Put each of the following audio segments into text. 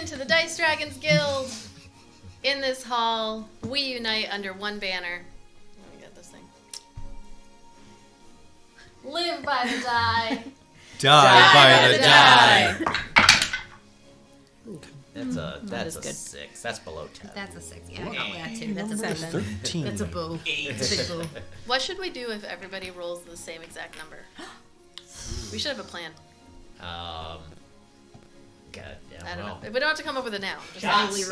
into the Dice Dragons Guild. In this hall, we unite under one banner. Let me get this thing. Live by the die. Die by the die. That's a 6. That's below 10. That's a 6. Yeah, I got that too. That's a 7. 13. That's a boo. 8. Big boo. What should we do if everybody rolls the same exact number? We should have a plan. God, yeah, I don't well. know. We don't have to come up with it now. Just Shots.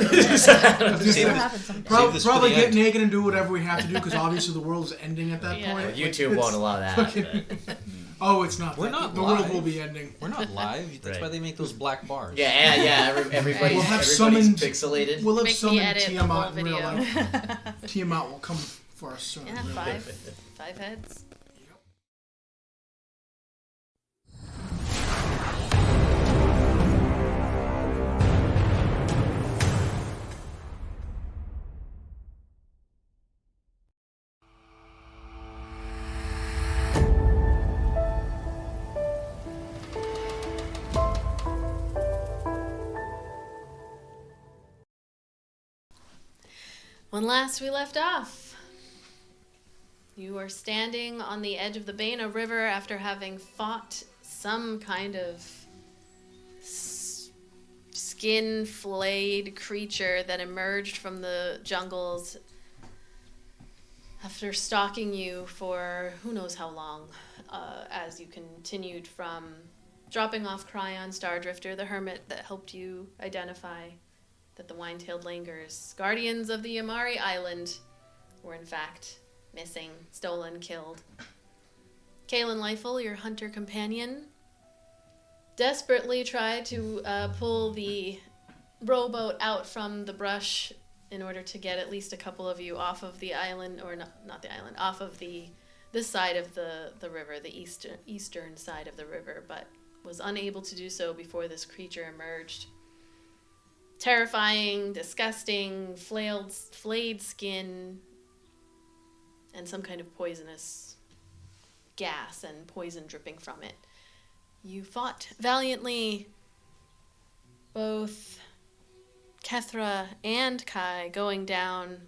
Probably get naked and do whatever we have to do because obviously the world is ending at that point. Well, YouTube won't allow that. But... Oh, it's not. We're not the live. world will be ending. We're not live. That's Right. why they make those black bars. Everybody's, We'll have everybody's summoned- pixelated. We'll have Make me summoned edit the whole Tiamat in real video. life. Tiamat will come for us soon. Yeah, five heads. When last we left off, you were standing on the edge of the Baina River after having fought some kind of skin-flayed creature that emerged from the jungles after stalking you for who knows how long, as you continued from dropping off Cryon, Stardrifter, the hermit that helped you identify that the wine-tailed langurs, guardians of the Amari Island, were in fact missing, stolen, killed. Kaelin Leifel, your hunter companion, desperately tried to pull the rowboat out from the brush in order to get at least a couple of you off of the island, or not the island, off of this side of the river, the eastern side of the river, but was unable to do so before this creature emerged. Terrifying, disgusting, flayed skin, and some kind of poisonous gas and poison dripping from it. You fought valiantly, both Kethra and Kai going down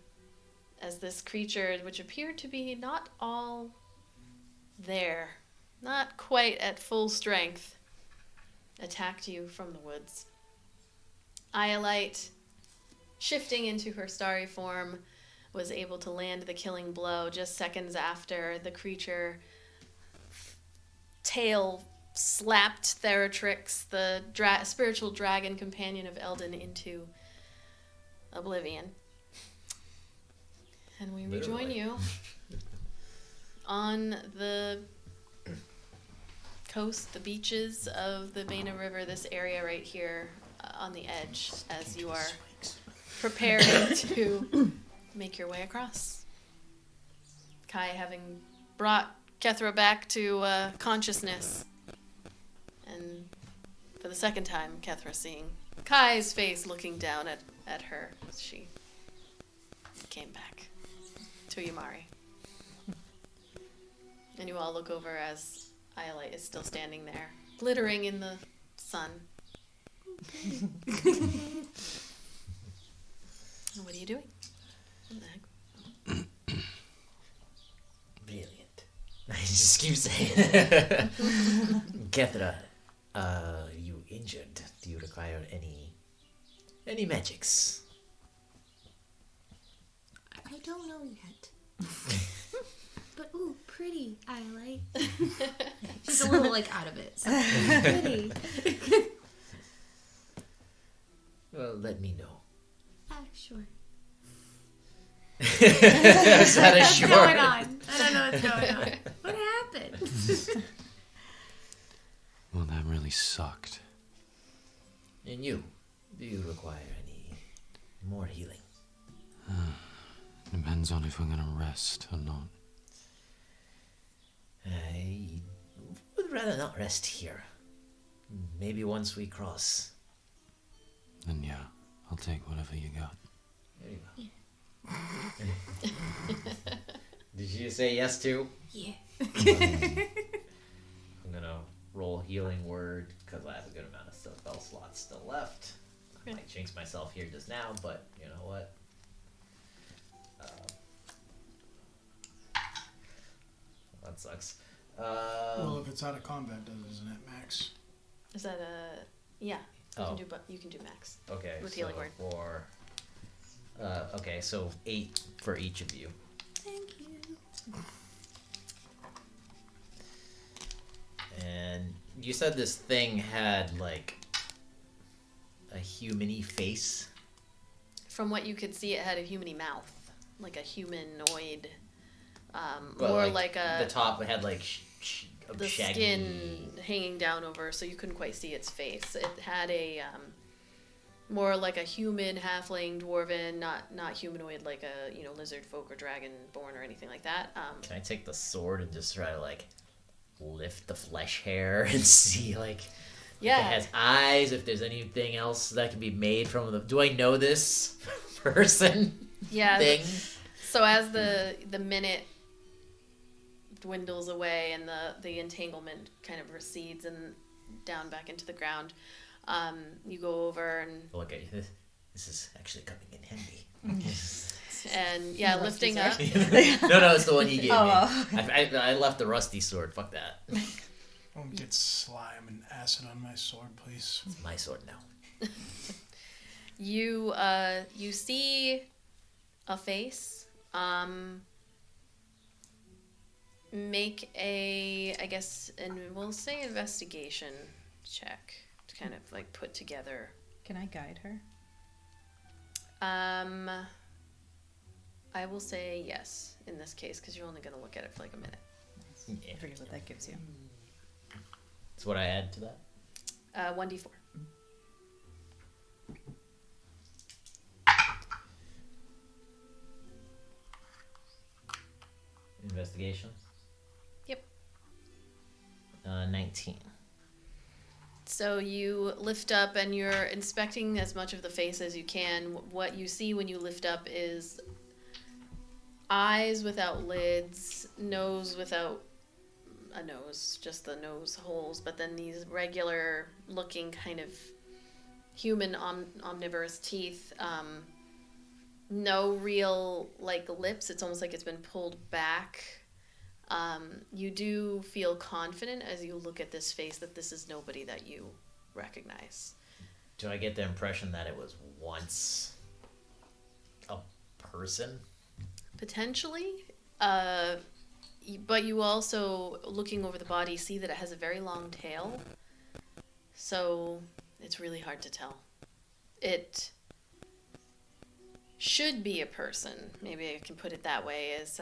as this creature, which appeared to be not all there, not quite at full strength, attacked you from the woods. Iolite, shifting into her starry form, was able to land the killing blow just seconds after the creature tail slapped Theratrix, the spiritual dragon companion of Eldon, into oblivion. And we rejoin you on the coast, the beaches of the Baina River, this area right here on the edge, as you are preparing to make your way across. Kai having brought Kethra back to consciousness, and for the second time, Kethra seeing Kai's face looking down at her as she came back to Yamari. And you all look over as Iolite is still standing there, glittering in the sun. What are you doing? What the heck? Brilliant. I just keep saying it. Kethra, you injured. Do you require any magics? I don't know yet. But ooh, pretty, Iolite. She's a little out of it. So. Pretty. Well, let me know. Sure. Is that a sure? What's going on? I don't know what's going on. What happened? Well, that really sucked. And you, do you require any more healing? Depends on if we're gonna rest or not. I would rather not rest here. Maybe once we cross. Then yeah, I'll take whatever you got. Very well. Did you say yes to? Yeah. I'm gonna roll healing word because I have a good amount of spell slots still left. I jinxed myself here just now, but you know what? That sucks. Well, if it's out of combat, isn't it max? Is that a... Yeah. You can do max. Okay, with so healing word. for... okay, so 8 for each of you. Thank you. And you said this thing had, like, a human-y face? From what you could see, it had a human-y mouth. Like a humanoid... But more like a... The top had, like, the shaggy... skin hanging down over, so you couldn't quite see its face. It had a more like a human, halfling, dwarven, not humanoid like a lizard folk or dragonborn or anything like that. Can I take the sword and just try to like lift the flesh hair and see like if it has eyes, if there's anything else that can be made from the? Do I know this person? Yeah. Thing. So as the minute dwindles away and the entanglement kind of recedes and down back into the ground, you go over and Look at you. This is actually coming in handy. and lifting up. No, it's the one he gave me. Oh. I left the rusty sword. Fuck that. Don't get slime and acid on my sword, please. It's my sword now. You see a face. Make and we'll say investigation check to kind of like put together. Can I guide her? I will say yes in this case because you're only going to look at it for like a minute. I forget what that gives you. That's what I add to that. 1d4. Investigation. Yep. 19. So you lift up and you're inspecting as much of the face as you can. What you see when you lift up is eyes without lids, nose without a nose, just the nose holes, but then these regular looking kind of human omnivorous teeth. No real like lips. It's almost like it's been pulled back. You do feel confident as you look at this face that this is nobody that you recognize. Do I get the impression that it was once a person? Potentially. But you also, looking over the body, see that it has a very long tail. So it's really hard to tell. It should be a person. Maybe I can put it that way. Is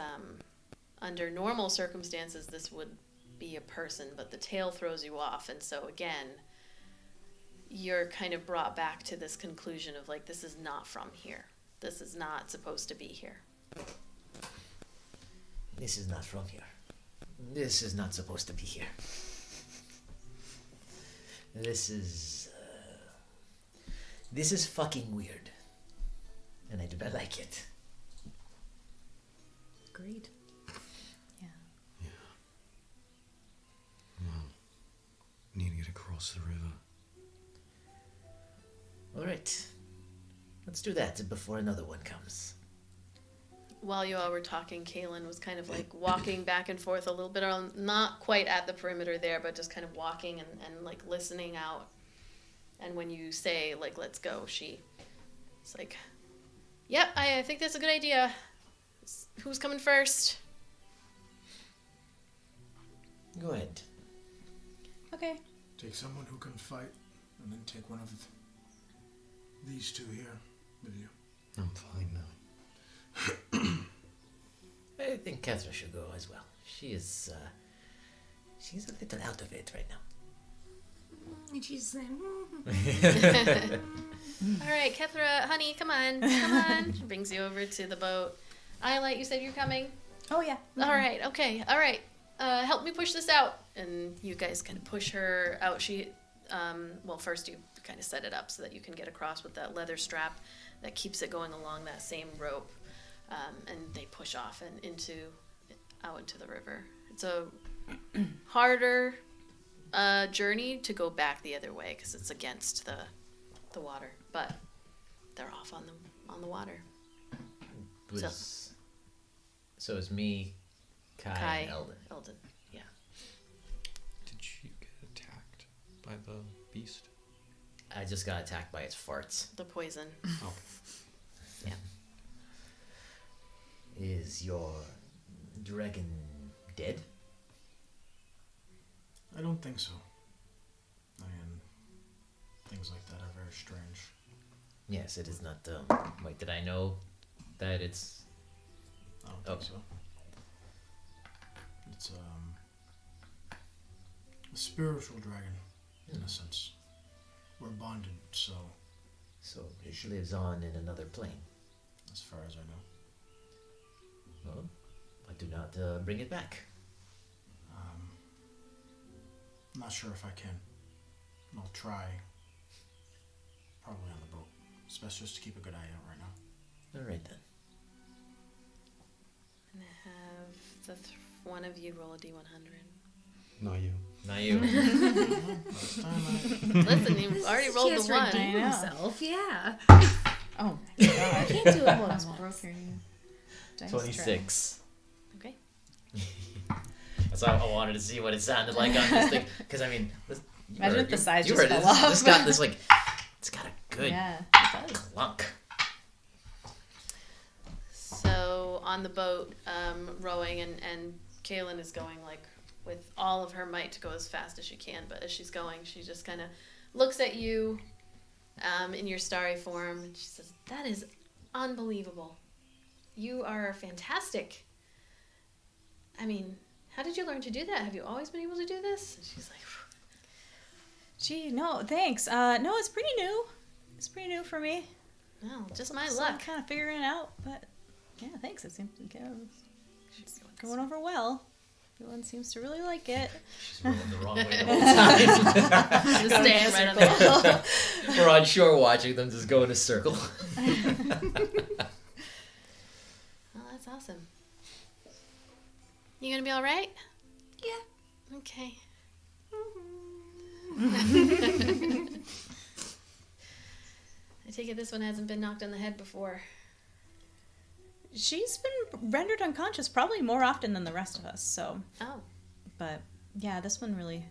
under normal circumstances, this would be a person, but the tail throws you off. And so again, you're kind of brought back to this conclusion of like, this is not from here. This is not supposed to be here. This is not from here. This is not supposed to be here. This is fucking weird. And I do not like it. Agreed. Yeah. Well, need to get across the river. Alright. Let's do that before another one comes. While you all were talking, Kaylin was kind of like walking back and forth a little bit on, not quite at the perimeter there, but just kind of walking and like listening out. And when you say like, let's go, she's like, yep, I think that's a good idea. Who's coming first? Go ahead. Okay. Take someone who can fight, and then take one of these two here with you. I'm fine now. I think Kethra should go as well. She's a little out of it right now. And she's saying, All right, Kethra, honey, come on. She brings you over to the boat. Iolite, you said you're coming? Oh, yeah. All right, okay, all right. Help me push this out. And you guys kind of push her out. She, well, first you kind of set it up so that you can get across with that leather strap that keeps it going along that same rope. And they push off and out into the river. It's a harder journey to go back the other way because it's against the water, but they're off on the water. So it's me, Kai, and Eldon. Eldon, yeah. Did you get attacked by the beast? I just got attacked by its farts. The poison. Oh. Yeah. Is your dragon dead? I don't think so. I mean, things like that are very strange. Yes, it is not. Wait, did I know that it's? I don't think so. It's a spiritual dragon, in a sense. We're bonded, so So it lives on in another plane. as far as I know. Well, I do not bring it back. I'm not sure if I can. I'll try. Probably on the boat. It's best just to keep a good eye out right now. All right then. I'm gonna have one of you roll a d100. Not you. Not you. Listen, you already rolled He has the one. redeemed I know. himself, yeah. Oh, I can't do it more than almost once. broke your dice 26. Okay. That's why I wanted to see what it sounded like on this thing. Because I mean, Imagine if the size you just heard fell off. This got this like, it's got a good Yeah, it does. clunk. So on the boat, rowing, and Kaylin is going like with all of her might to go as fast as she can. But as she's going, she just kind of looks at you in your starry form, and she says, "That is unbelievable. You are fantastic. I mean, how did you learn to do that? Have you always been able to do this?" And she's like, Gee, no, thanks. No, it's pretty new. It's pretty new for me. "No, just my So luck." I'm kind of figuring it out, but yeah, thanks. It seems to go. It's going over well. Everyone seems to really like it. She's rolling the wrong way the whole time. Just stand right on the wall. We're on shore watching them just go in a circle. Well, that's awesome. You gonna be all right? Yeah. Okay. I take it this one hasn't been knocked on the head before. She's been rendered unconscious probably more often than the rest of us, so. Oh. But yeah, this one really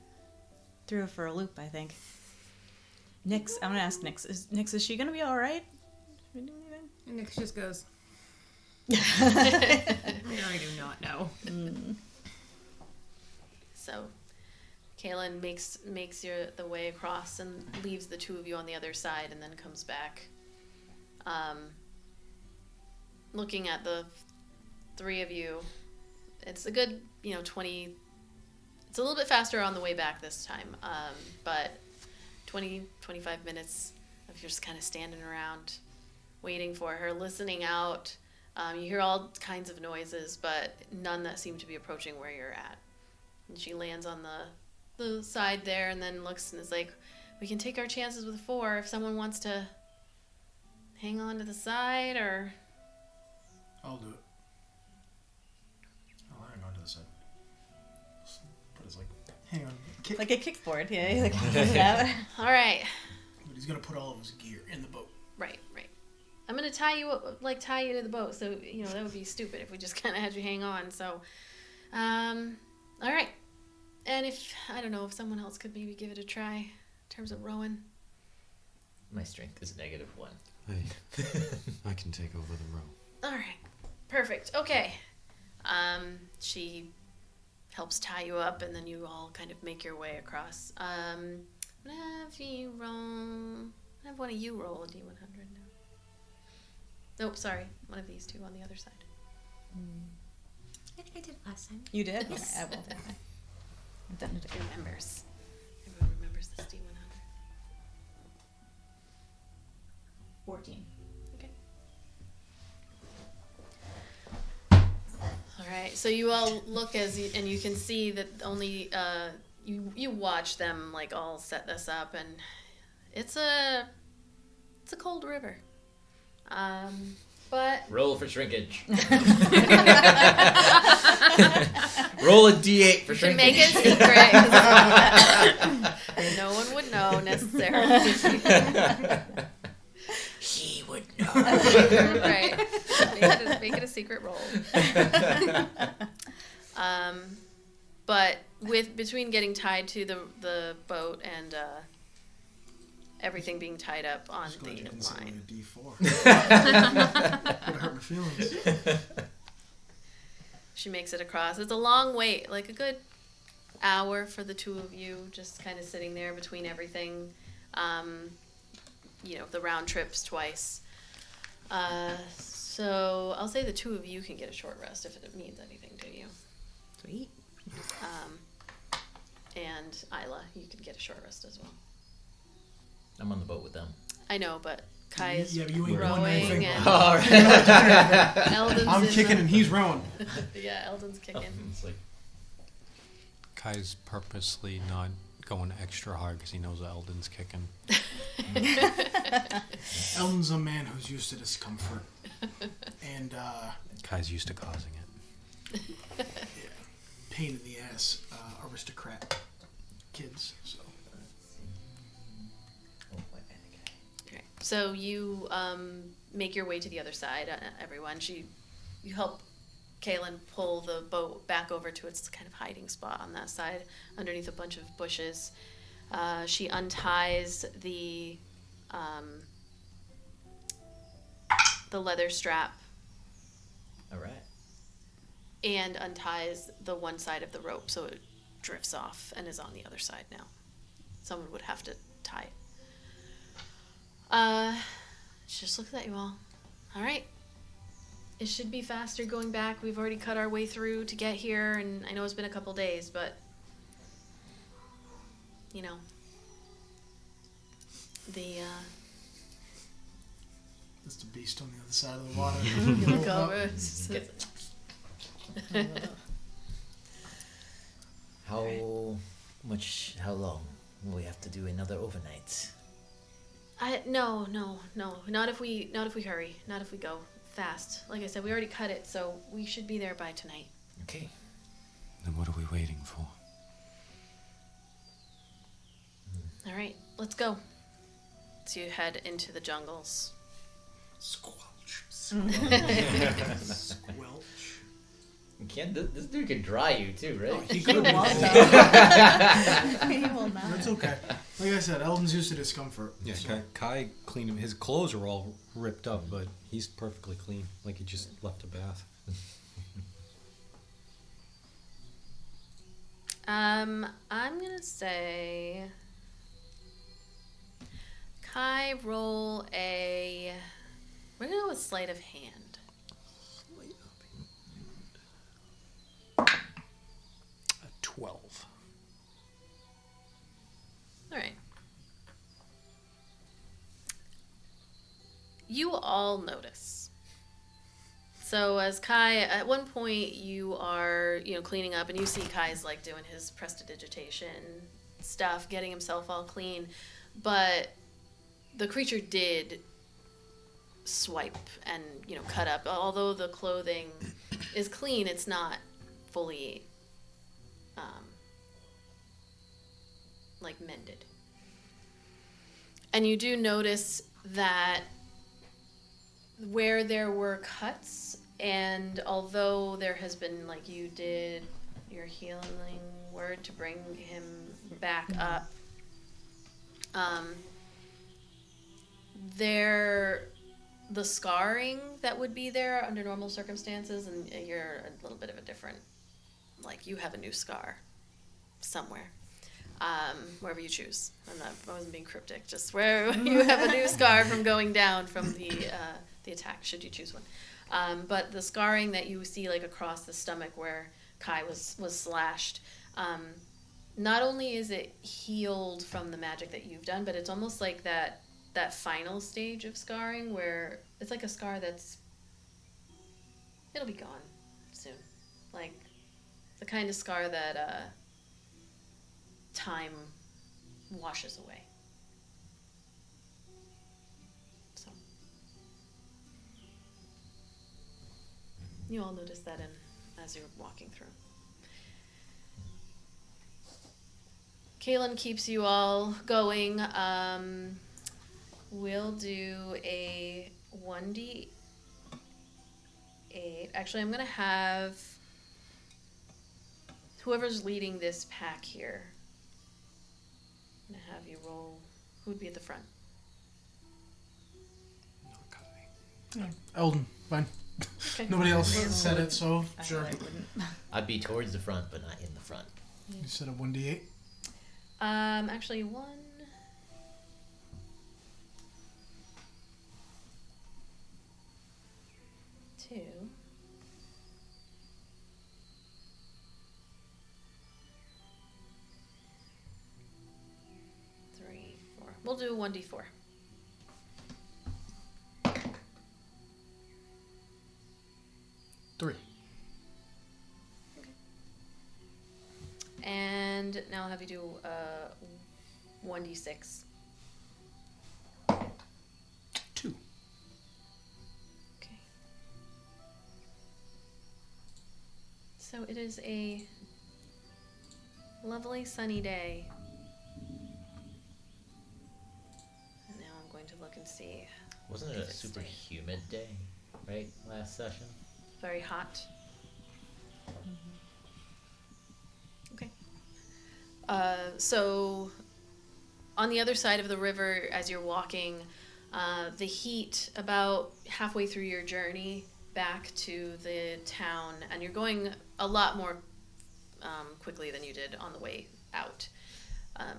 threw her for a loop, I think. Nyx, I'm gonna ask Nyx. Is she gonna be all right? And Nick just goes, I do not know. So, Kaylin makes the way across and leaves the two of you on the other side, and then comes back. Looking at the three of you, it's a good 20. It's a little bit faster on the way back this time, but 20-25 minutes of just kind of standing around, waiting for her, listening out. You hear all kinds of noises, but none that seem to be approaching where you're at. And she lands on the side there, and then looks and is like, "We can take our chances with 4 if someone wants to hang on to the side, or..." I'll do it. I'll hang on to the side. But it's like, hang on. Kick. Like a kickboard, yeah. Like, yeah. All right. But he's gonna put all of his gear in the boat. Right. I'm gonna tie you to the boat, so that would be stupid if we just kind of had you hang on. So, all right. And if if someone else could maybe give it a try in terms of rowing. My strength is -1. I can take over the row. All right. Perfect. Okay. She helps tie you up, and then you all kind of make your way across. I'm gonna have one of you roll a d100 now. Nope, sorry. One of these two on the other side. I think I did last time. You did? Yes. Okay, I will do that. I've done it again. Remembers. Everyone remembers this d100. 14. Okay. All right. So you all look and you can see that only you watch them like all set this up, and it's a cold river. But Roll for shrinkage. Roll a d8 for you can shrinkage. make it secret. 'Cause no one would know necessarily. He would know. Right. Make it a secret roll. But between getting tied to the boat and everything being tied up on Just glad you the didn't say line. a D4. Would hurt my feelings. She makes it across. It's a long wait, like a good hour for the two of you, just kind of sitting there between everything. The round trips twice. So I'll say the two of you can get a short rest if it means anything to you. Sweet. And Ayla, you can get a short rest as well. I'm on the boat with them. I know, but Kai is Yeah, but you ain't doing rowing anything. and All right. Eldon's I'm in kicking and he's rowing. Yeah, Eldon's kicking. It's like, Kai's purposely not going extra hard because he knows Eldon's kicking. Eldon's a man who's used to discomfort. And, Kai's used to causing it. yeah, pain in the ass, aristocrat kids, so. Okay. So you make your way to the other side, everyone. You help Kaylin pull the boat back over to its kind of hiding spot on that side, underneath a bunch of bushes. She unties the leather strap all right. and unties the one side of the rope so it drifts off and is on the other side now. Someone would have to tie it. She just looks at you all. All right. It should be faster going back. We've already cut our way through to get here, and I know it's been a couple days, but That's the beast on the other side of the water. you look over. How long will we have to do another overnight? No. Not if we hurry. Not if we go fast. Like I said, we already cut it, so we should be there by tonight. Okay. Then what are we waiting for? All right, let's go. So you head into the jungles. Squelch. You can't. This dude can dry you too, right? Oh, he could won't, have. He will not. That's okay. Like I said, Eldon's used to discomfort. Yeah, so. Kai cleaned him. His clothes are all ripped up, but he's perfectly clean, like he just left a bath. I'm gonna say Kai roll a. We're gonna go with sleight of hand. A 12. All right. You all notice. So as Kai, at one point you are, cleaning up, and you see Kai's like doing his prestidigitation stuff, getting himself all clean, but the creature did swipe and cut up. Although the clothing is clean, it's not fully mended. And you do notice that where there were cuts, and although there has been, you did your healing word to bring him back up, the scarring that would be there under normal circumstances, and you're a little bit of a different, you have a new scar somewhere. Wherever you choose. I wasn't being cryptic. Just where you have a new scar from going down from the attack, should you choose one. But the scarring that you see across the stomach where Kai was slashed, not only is it healed from the magic that you've done, but it's almost like that final stage of scarring where it's like a scar it'll be gone soon. Like the kind of scar that time washes away. So you all notice that as you're walking through. Kaylin keeps you all going. We'll do a 1d8. Actually, I'm going to have whoever's leading this pack here. I'm going to have you roll. Who would be at the front? Eldon, fine. Okay. Nobody else said it, so I sure. wouldn't. I'd be towards the front, but not in the front. You said a 1d8? Actually, 1, 2, 3, 4. We'll do 1d4. Three. And now I'll have you do 1d6. 2. Okay. So it is a lovely sunny day. And now I'm going to look and see. Wasn't it If a it's super staying. humid day, right? Last session? Very hot. Okay. So on the other side of the river, as you're walking, the heat about halfway through your journey back to the town, and you're going a lot more quickly than you did on the way out.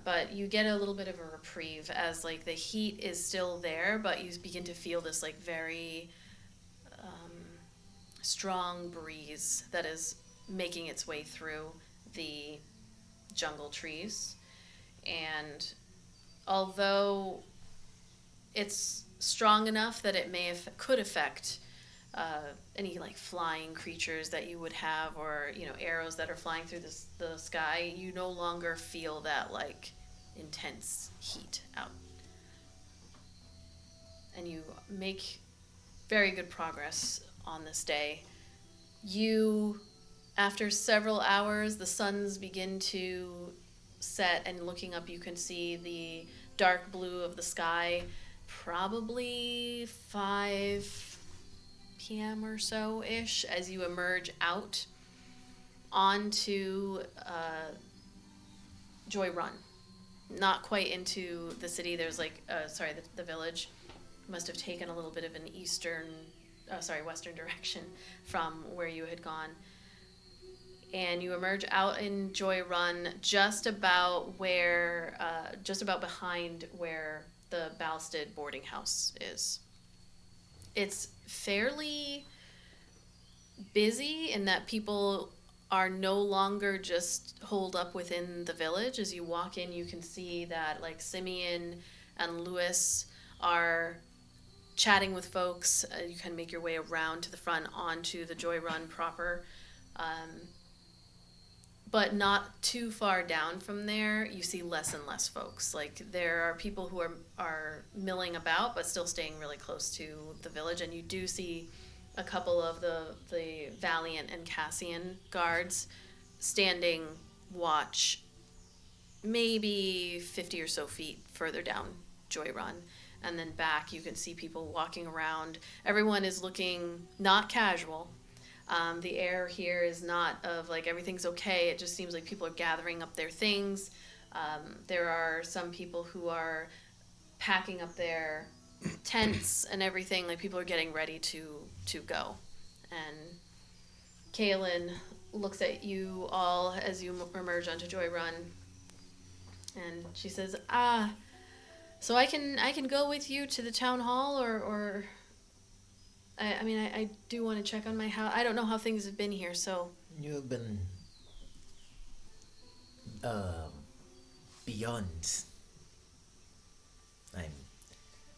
But you get a little bit of a reprieve as like the heat is still there, but you begin to feel this like very strong breeze that is making its way through the jungle trees. And although it's strong enough that it could affect any like flying creatures that you would have, or arrows that are flying through the sky, you no longer feel that like intense heat out, and you make very good progress on this day. After several hours, the suns begin to set, and looking up you can see the dark blue of the sky, probably 5 p.m. or so-ish, as you emerge out onto Joy Run. Not quite into the city. There's like, the village must have taken a little bit of an western direction from where you had gone. And you emerge out in Joy Run just about behind where the Balsted boarding house is. It's fairly busy in that people are no longer just holed up within the village. As you walk in, you can see that like Simeon and Lewis are chatting with folks. You can make your way around to the front onto the Joy Run proper. But not too far down from there, you see less and less folks. Like there are people who are milling about, but still staying really close to the village. And you do see a couple of the Valiant and Cassian guards standing watch, maybe 50 or so feet further down Joy Run. And then back, you can see people walking around. Everyone is looking not casual. The air here is not of like everything's okay. It just seems like people are gathering up their things. There are some people who are packing up their tents and everything. Like people are getting ready to go. And Kaylin looks at you all as you emerge onto Joy Run, and she says, so I can go with you to the town hall, or I do want to check on my house. I don't know how things have been here, so... You have been... beyond... I'm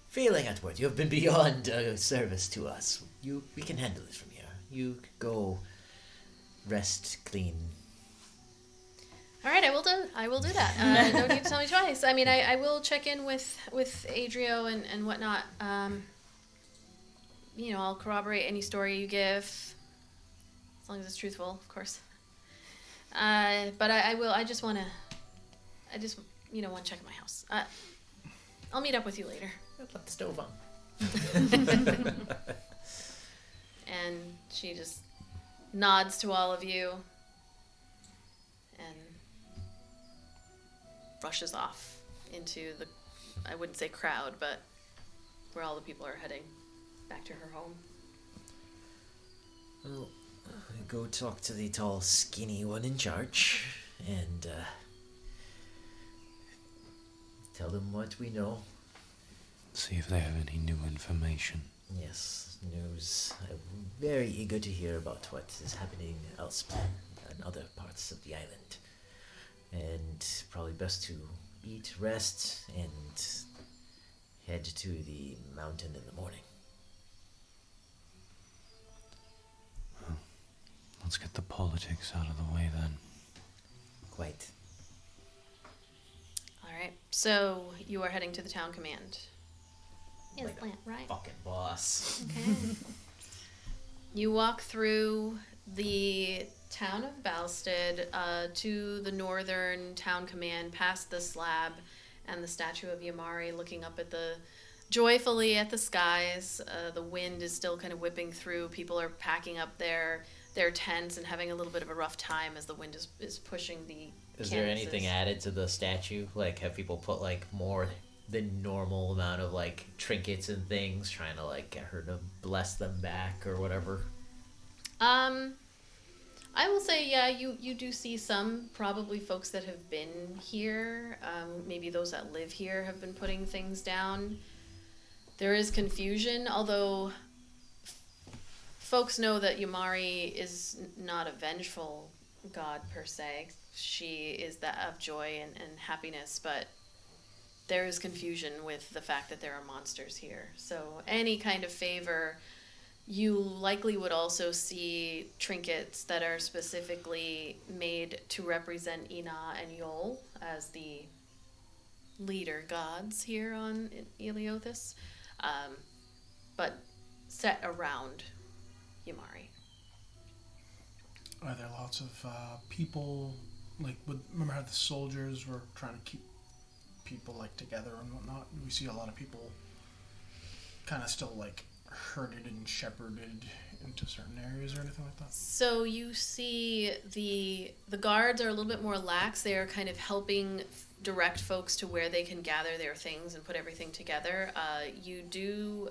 failing at words. You have been beyond service to us. We can handle this from here. You go rest, clean. All right, I will do that. No need to tell me twice. I mean, I will check in with Adrio and whatnot. I'll corroborate any story you give, as long as it's truthful, of course. But I will. I I just, want to check my house. I'll meet up with you later. Put the stove on. And she just nods to all of you and rushes off into the, I wouldn't say crowd, but where all the people are heading back to her home. Well, go talk to the tall, skinny one in charge, and tell them what we know. See if they have any new information. Yes, news. I'm very eager to hear about what is happening elsewhere and other parts of the island. And probably best to eat, rest, and head to the mountain in the morning. Well, let's get the politics out of the way then. Quite. All right. So you are heading to the town command. Yes, Like Plant, right? Fucking boss. Okay. You walk through the town of Balsted to the northern town command, past the slab and the statue of Yamari, looking up at joyfully at the skies. The wind is still kind of whipping through. People are packing up their tents and having a little bit of a rough time as the wind is pushing the Is there canvases. anything added to the statue? Like, have people put, like, more than normal amount of, like, trinkets and things, trying to, like, get her to bless them back or whatever? I will say, yeah, you do see some, probably folks that have been here, maybe those that live here have been putting things down. There is confusion, although folks know that Yamari is not a vengeful god per se. She is that of joy and happiness, but there is confusion with the fact that there are monsters here. So any kind of favor, you likely would also see trinkets that are specifically made to represent Ina and Yol as the leader gods here on Eleothis, but set around Yamari. Are there lots of people, like, remember how the soldiers were trying to keep people, like, together and whatnot? We see a lot of people kind of still, like, herded and shepherded into certain areas or anything like that? So you see the guards are a little bit more lax. They are kind of helping direct folks to where they can gather their things and put everything together. You do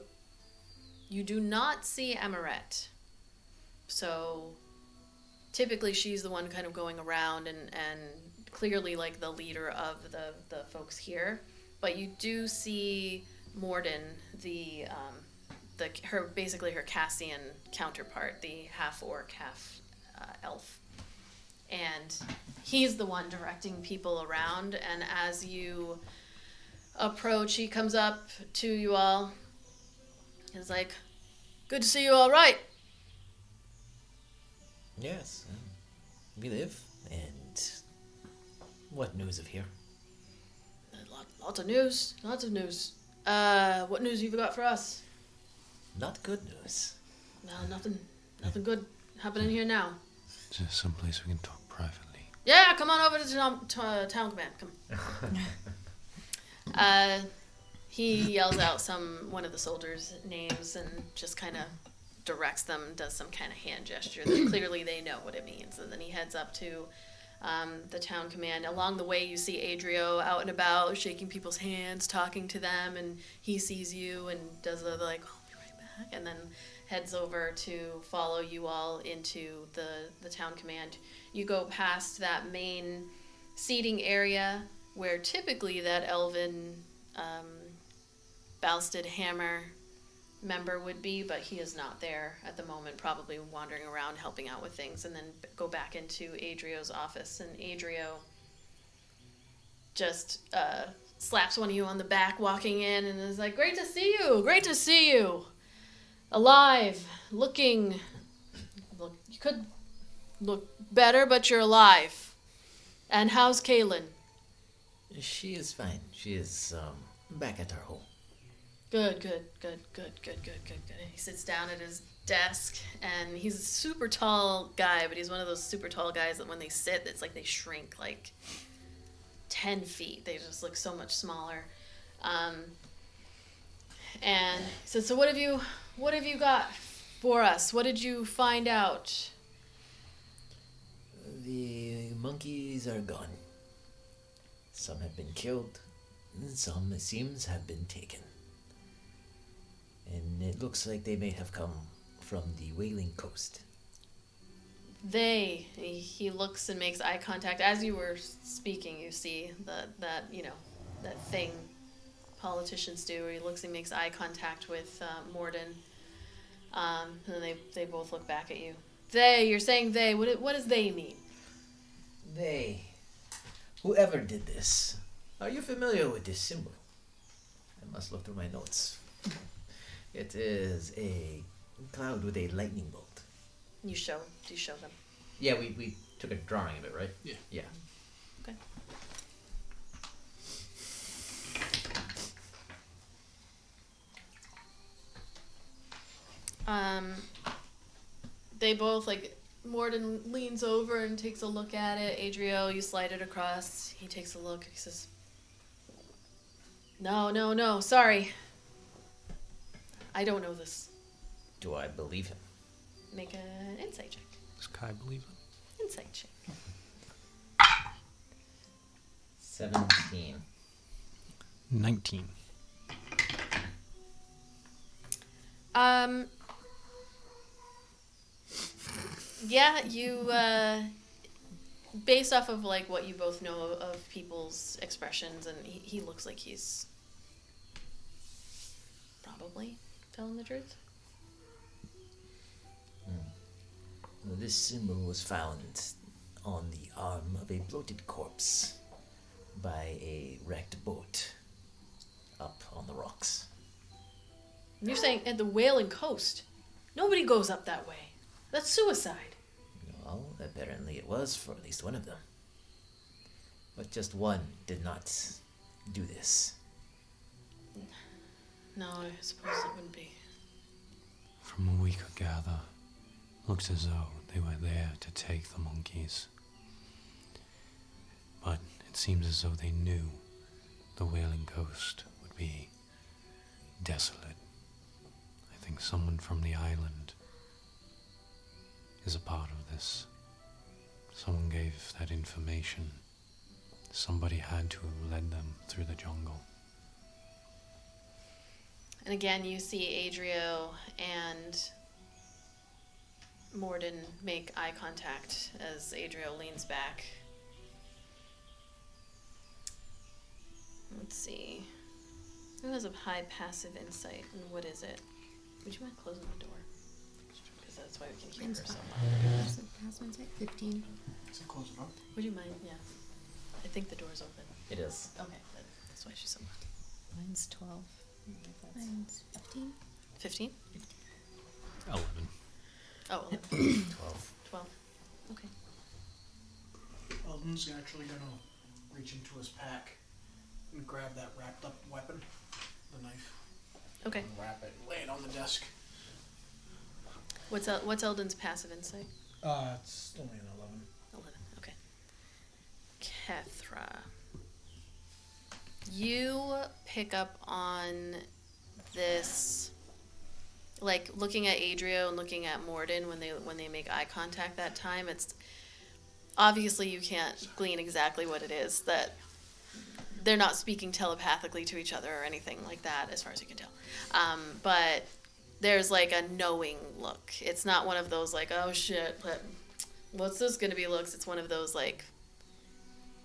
not see Amaret. So typically she's the one kind of going around and clearly like the leader of the folks here. But you do see Morden, her Cassian counterpart, the half orc, half elf, and he's the one directing people around. And as you approach, he comes up to you all. He's like, "Good to see you all right." Yes, we live. And what news of here? Lots of news. What news have you got for us? Not good news. No, nothing good happening here now. Is there someplace we can talk privately? Yeah, come on over to town command. Come. He yells out one of the soldiers' names and just kind of directs them, does some kind of hand gesture that clearly they know what it means. And then he heads up to the town command. Along the way, you see Adrio out and about, shaking people's hands, talking to them, and he sees you and does the like, "I'll be right back," and then heads over to follow you all into the town command. You go past that main seating area where typically that elven Balsted Hammer member would be, but he is not there at the moment, probably wandering around helping out with things, and then go back into Adrio's office. And Adrio just slaps one of you on the back walking in and is like, great to see you, alive, you could look better, but you're alive. And how's Kaylin? She is fine. She is back at her home. Good. He sits down at his desk, and he's a super tall guy, but he's one of those super tall guys that when they sit, it's like they shrink like 10 feet. They just look so much smaller. And so what have you got for us? What did you find out? The monkeys are gone. Some have been killed, and some, it seems, have been taken. And it looks like they may have come from the Wailing Coast. He looks and makes eye contact. As you were speaking, you see that thing politicians do, where he looks and makes eye contact with Morden. And then they both look back at you. You're saying they. What does they mean? They. Whoever did this. Are you familiar with this symbol? I must look through my notes. It is a cloud with a lightning bolt. Do you show them? Yeah, we took a drawing of it, right? Yeah. Yeah. Okay. They both, like, Morden leans over and takes a look at it. Adrio, you slide it across. He takes a look. He says, No, sorry. I don't know this. Do I believe him? Make an insight check. Does Kai believe him? Insight check. 17. 19. Yeah, you, based off of, like, what you both know of people's expressions, and he looks like he's probably telling the truth. Well, this symbol was found on the arm of a bloated corpse by a wrecked boat up on the rocks. And you're saying at the Wailing Coast? Nobody goes up that way. That's suicide. Well, apparently it was for at least one of them. But just one did not do this. No, I suppose it wouldn't be. From what we could gather, looks as though they were there to take the monkeys. But it seems as though they knew the Wailing Coast would be desolate. I think someone from the island is a part of this. Someone gave that information. Somebody had to have led them through the jungle. And again, you see Adrio and Morden make eye contact as Adrio leans back. Let's see. Who has a high passive insight, and what is it? Would you mind closing the door? Because that's why we can hear her so much. Passive insight 15. So close it up. Would you mind? Yeah. I think the door's open. It is. Okay, that's why she's so loud. Mine's 12. Mine's 15. 15? 11. Oh, 11. 12. 12. Okay. Eldon's actually gonna reach into his pack and grab that wrapped up weapon, the knife, Okay. and wrap it, lay it on the desk. What's Eldon's passive insight? It's only an 11. 11. Okay. Kethra. You pick up on this, like, looking at Adrio and looking at Morden when they make eye contact that time. It's obviously you can't glean exactly what it is, that they're not speaking telepathically to each other or anything like that, as far as you can tell. But there's like a knowing look. It's not one of those like, oh shit, what's this gonna be looks. It's one of those like,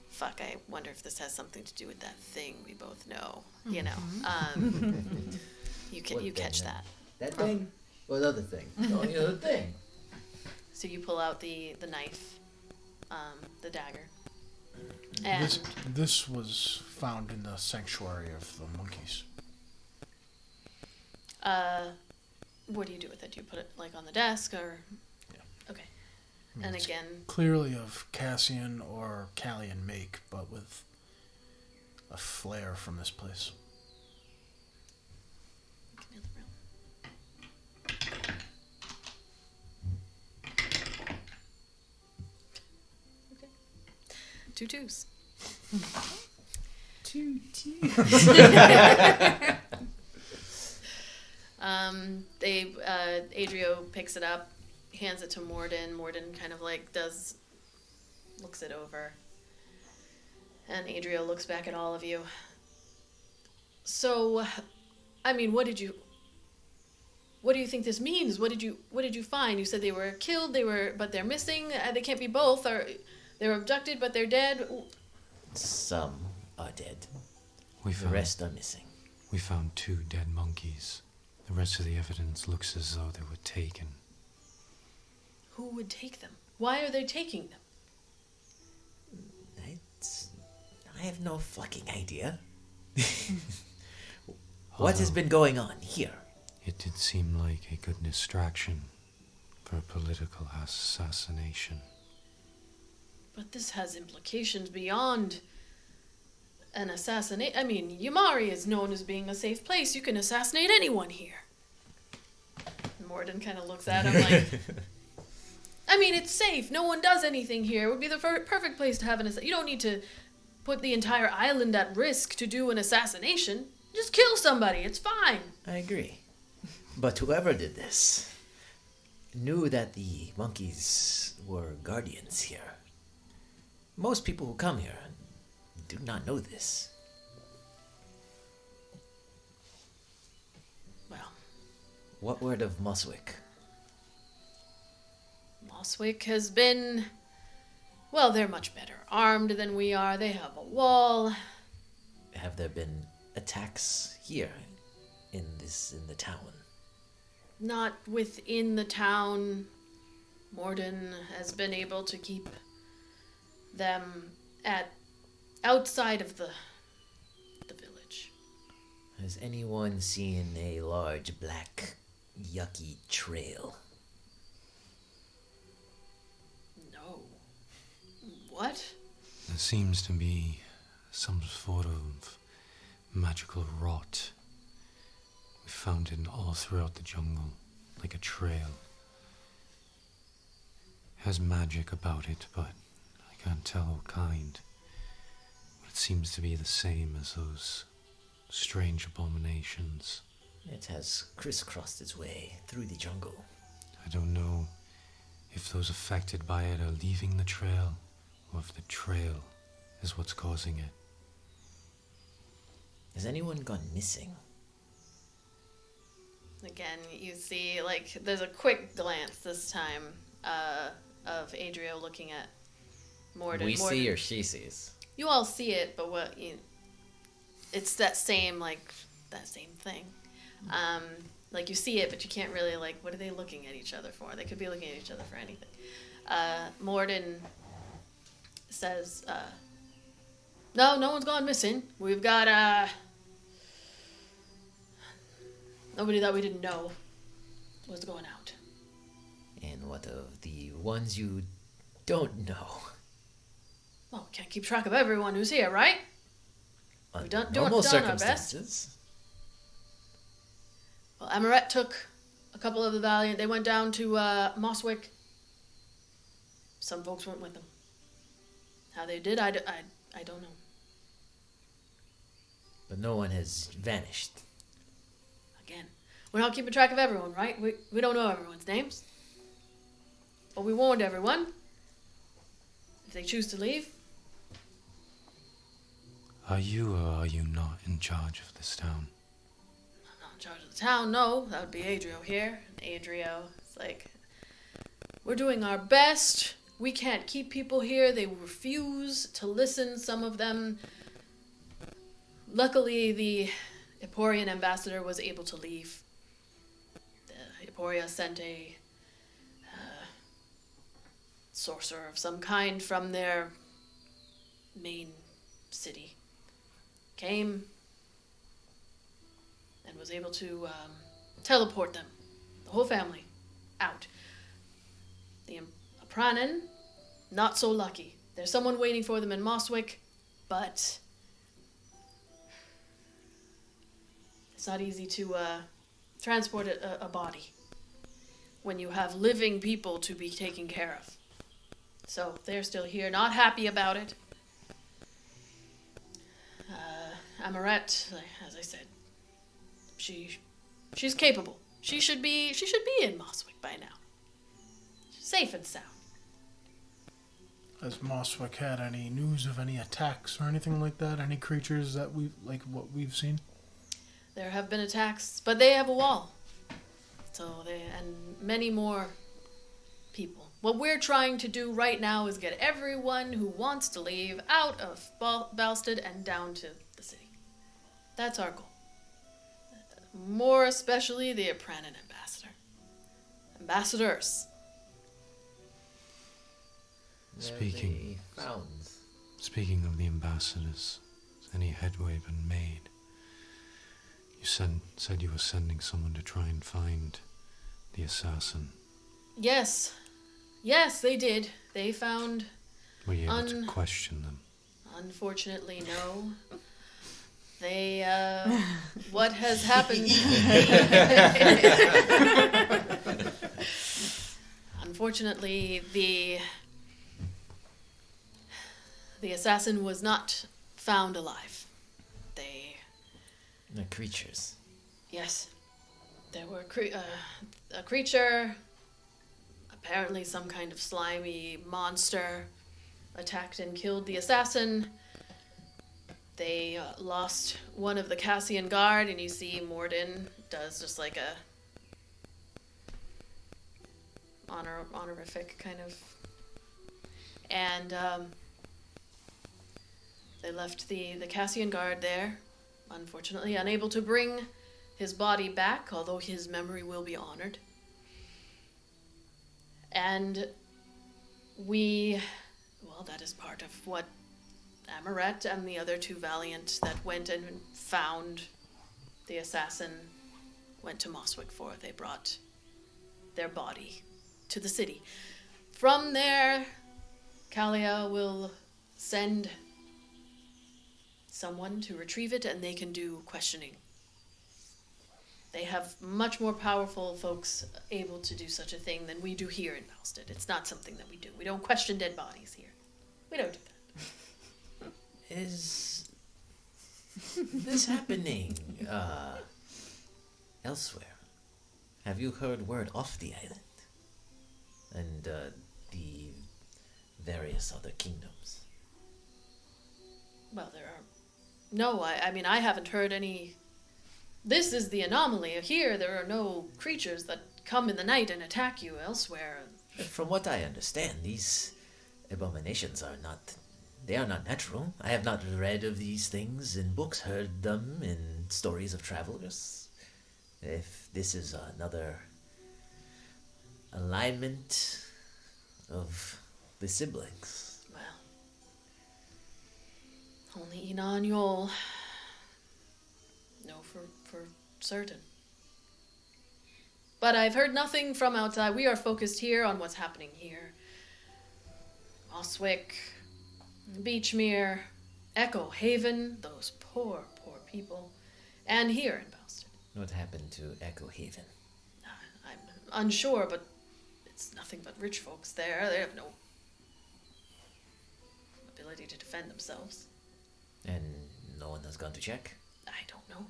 fuck, I wonder if this has something to do with that thing we both know. You know, you catch that. That thing? Or the other thing? Oh, the other thing. So you pull out the knife, the dagger, and This was found in the sanctuary of the monkeys. what do you do with it? Do you put it like on the desk or? Yeah. Okay. And It's again, clearly of Cassian or Callian make, but with a flair from this place. give me the room. Okay. 2 2s. Adrio picks it up, hands it to Morden. Morden kind of like looks it over. And Adrio looks back at all of you. So, I mean, what do you think this means? What did you find? You said they were killed, but they're missing. They can't be both. Or they were abducted, but they're dead. Some are dead. The rest are missing. We found 2 dead monkeys. The rest of the evidence looks as though they were taken. Who would take them? Why are they taking them? I have no fucking idea. What has been going on here? It did seem like a good distraction for a political assassination. But this has implications beyond an assassinate. I mean, Yamari is known as being a safe place. You can assassinate anyone here. Morden kind of looks at him like, I mean, it's safe. No one does anything here. It would be the perfect place to have an assassination. You don't need to put the entire island at risk to do an assassination. Just kill somebody. It's fine. I agree. But whoever did this knew that the monkeys were guardians here. Most people who come here do not know this. Well. What word of Moswick? Moswick has been... Well, they're much better armed than we are. They have a wall. Have there been attacks here in the town? Not within the town. Morden has been able to keep them outside of the village. Has anyone seen a large black yucky trail? No. What? There seems to be some sort of magical rot. We found it all throughout the jungle, like a trail. It has magic about it, but I can't tell what kind. But it seems to be the same as those strange abominations. It has crisscrossed its way through the jungle. I don't know if those affected by it are leaving the trail, or if the trail is what's causing it. Has anyone gone missing? Again, you see, like, there's a quick glance this time of Adrio looking at Morden. We see or she sees? You all see it, but it's that same thing. Like, you see it, but you can't really, like, what are they looking at each other for? They could be looking at each other for anything. Morden says, no one's gone missing. We've got, nobody that we didn't know was going out. And what of the ones you don't know? Well, we can't keep track of everyone who's here, right? We've done our best. Well, Amaret took a couple of the Valiant. They went down to Moswick. Some folks went with them. How they did, I don't know. But no one has vanished. Again, we're not keeping track of everyone, right? We don't know everyone's names. But we warned everyone. If they choose to leave. Are you or are you not in charge of this town? I'm not in charge of the town, no. That would be Adrio here. And Adrio is like, we're doing our best. We can't keep people here. They refuse to listen, some of them. Luckily, the Emporian ambassador was able to leave. The Emporia sent a sorcerer of some kind from their main city. Came and was able to teleport them, the whole family, out. The Pranin, not so lucky. There's someone waiting for them in Moswick, but it's not easy to transport a body when you have living people to be taken care of. So they're still here, not happy about it. Amaret, as I said, she's capable. She should be in Moswick by now. Safe and sound. Has Moswick had any news of any attacks or anything like that? Any creatures that what we've seen? There have been attacks, but they have a wall. And many more people. What we're trying to do right now is get everyone who wants to leave out of Balsted and down to the city. That's our goal. More especially the Apranan ambassador. Ambassadors. Speaking of the ambassadors, has any headway been made? You said you were sending someone to try and find the assassin. Yes. Yes, they did. They found... Were you able to question them? Unfortunately, no. They, what has happened... Unfortunately, the assassin was not found alive. The creatures. Yes. There were a creature, apparently some kind of slimy monster, attacked and killed the assassin. They lost one of the Cassian guard, and you see Morden does just like a honorific kind of. And they left the Cassian guard there, unfortunately unable to bring his body back, although his memory will be honored. And that is part of what Amaret and the other two Valiant that went and found the assassin went to Moswick for. They brought their body to the city. From there, Kalia will send someone to retrieve it, and they can do questioning. They have much more powerful folks able to do such a thing than we do here in Balsted. It's not something that we do. We don't question dead bodies here. We don't do that. Is this happening elsewhere? Have you heard word off the island and the various other kingdoms? Well, there are... No, I mean, I haven't heard any... This is the anomaly. Here, there are no creatures that come in the night and attack you elsewhere. From what I understand, these abominations are not... They are not natural. I have not read of these things in books, heard them in stories of travelers. If this is another alignment of the siblings. Well, only Ina and Yol know for certain. But I've heard nothing from outside. We are focused here on what's happening here. Moswick, Beachmere, Echo Haven, those poor, poor people, and here in Balsted. What happened to Echo Haven? I'm unsure, but it's nothing but rich folks there. They have no ability to defend themselves. And no one has gone to check? I don't know.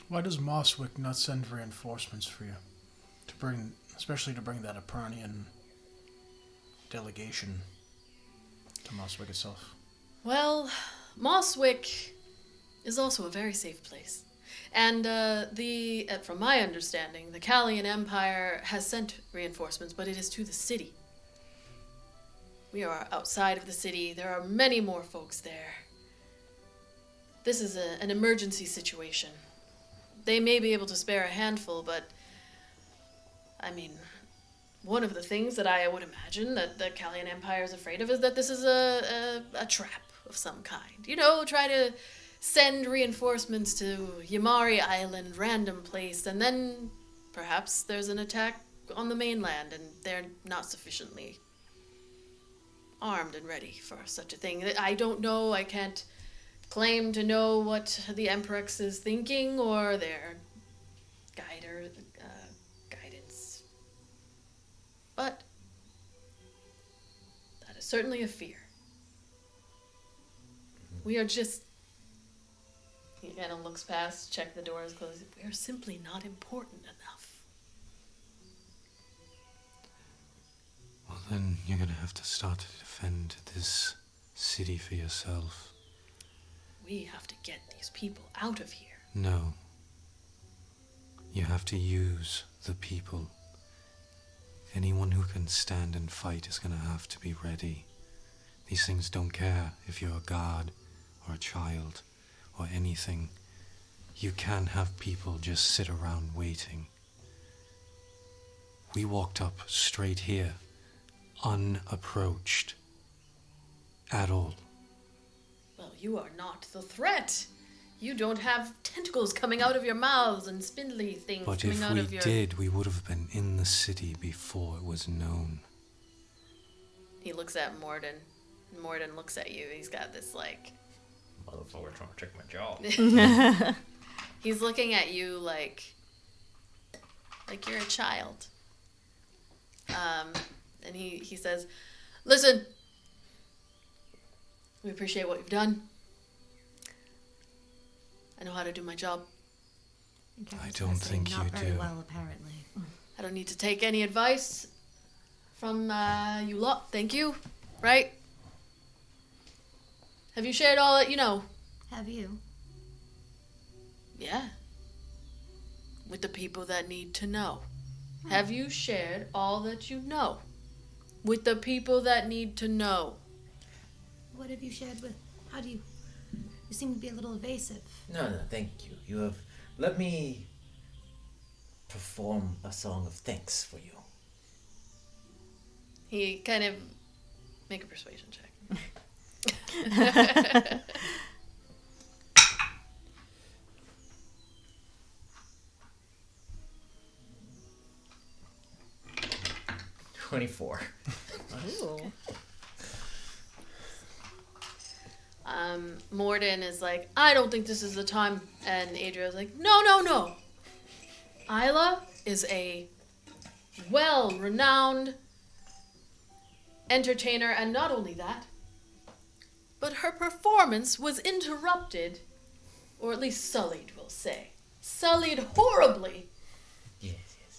Why does Moswick not send reinforcements for you? Especially to bring that Apranian delegation to Moswick itself. Well, Moswick is also a very safe place. And from my understanding, the Callian Empire has sent reinforcements, but it is to the city. We are outside of the city. There are many more folks there. This is an emergency situation. They may be able to spare a handful, but I mean, one of the things that I would imagine that the Callian Empire is afraid of is that this is a trap of some kind. You know, try to send reinforcements to Yamari Island, random place, and then perhaps there's an attack on the mainland and they're not sufficiently armed and ready for such a thing. I don't know, I can't claim to know what the Emperix is thinking or their guidance. But that is certainly a fear. We are just... He kind of looks past, check the door is closed. We are simply not important enough. Well, then you're gonna have to start to defend this city for yourself. We have to get these people out of here. No. You have to use the people. Anyone who can stand and fight is gonna have to be ready. These things don't care if you're a guard or a child or anything. You can't have people just sit around waiting. We walked up straight here, unapproached at all. Well, you are not the threat. You don't have tentacles coming out of your mouths and spindly things But coming if out we of your... did, we would have been in the city before it was known. He looks at Morden. Morden looks at you. He's got this, like... Motherfucker trying to take my job. He's looking at you like you're a child. And he says, listen, we appreciate what you've done. I know how to do my job. I don't think not you very do. well, apparently. I don't need to take any advice from you lot. Thank you. Right? Have you shared all that you know? Have you? Yeah. With the people that need to know. Have you shared all that you know? With the people that need to know. What have you shared with? How do you? You seem to be a little evasive. No, thank you. You have let me perform a song of thanks for you. He kind of make a persuasion check. 24. Ooh. Morden is like, I don't think this is the time. And Adria's like, no. Ayla is a well-renowned entertainer, and not only that, but her performance was interrupted, or at least sullied, we'll say. Sullied horribly Yes.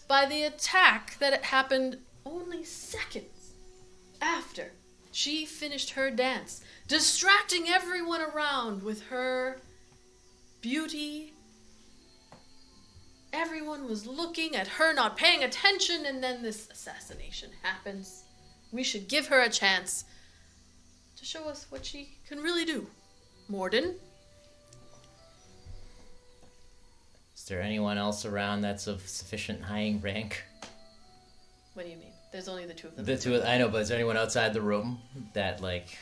by the attack that happened only seconds after she finished her dance, distracting everyone around with her beauty. Everyone was looking at her, not paying attention, and then this assassination happens. We should give her a chance to show us what she can really do. Morden? Is there anyone else around that's of sufficient high rank? What do you mean? There's only the two of them. The two, I know, but is there anyone outside the room that, like...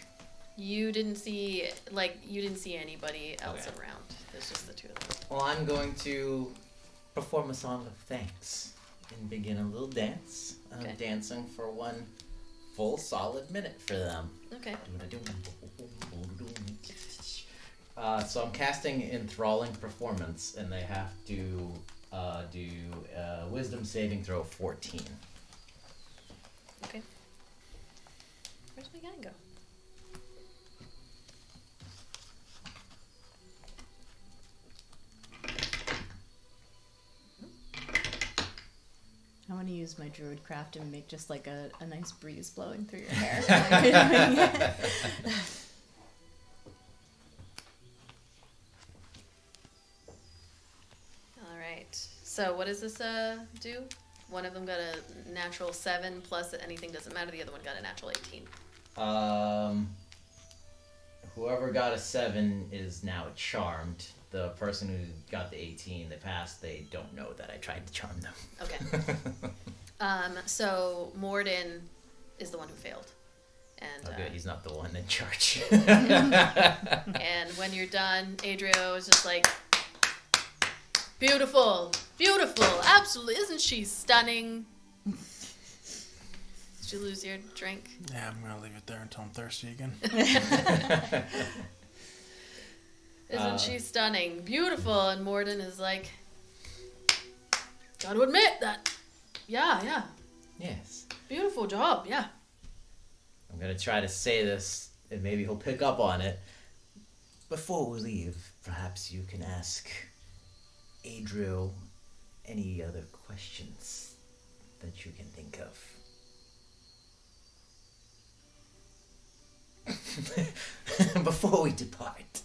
You didn't see anybody else Okay. around. There's just the two of them. Well, I'm going to perform a song of thanks and begin a little dance. I'm Okay. dancing for one full solid minute for them. Okay. So I'm casting Enthralling Performance, and they have to do Wisdom saving throw 14. Okay. Where's my guy go? I want to use my druid craft and make just like a nice breeze blowing through your hair. while you're doing it. All right. So what does this do? One of them got a natural 7 plus anything doesn't matter. The other one got a natural 18. Whoever got a 7 is now charmed. The person who got the 18, they passed, they don't know that I tried to charm them. Okay. So Morden is the one who failed. And Oh, good, he's not the one in charge. and when you're done, Adria is just like, beautiful, absolutely. Isn't she stunning? Did you lose your drink? Yeah, I'm gonna leave it there until I'm thirsty again. Isn't she stunning? Beautiful. And Morden is like, gotta admit that. Yeah. Yes. Beautiful job, yeah. I'm gonna try to say this, and maybe he'll pick up on it. before we leave, perhaps you can ask Adriel any other questions that you can think of. Before we depart.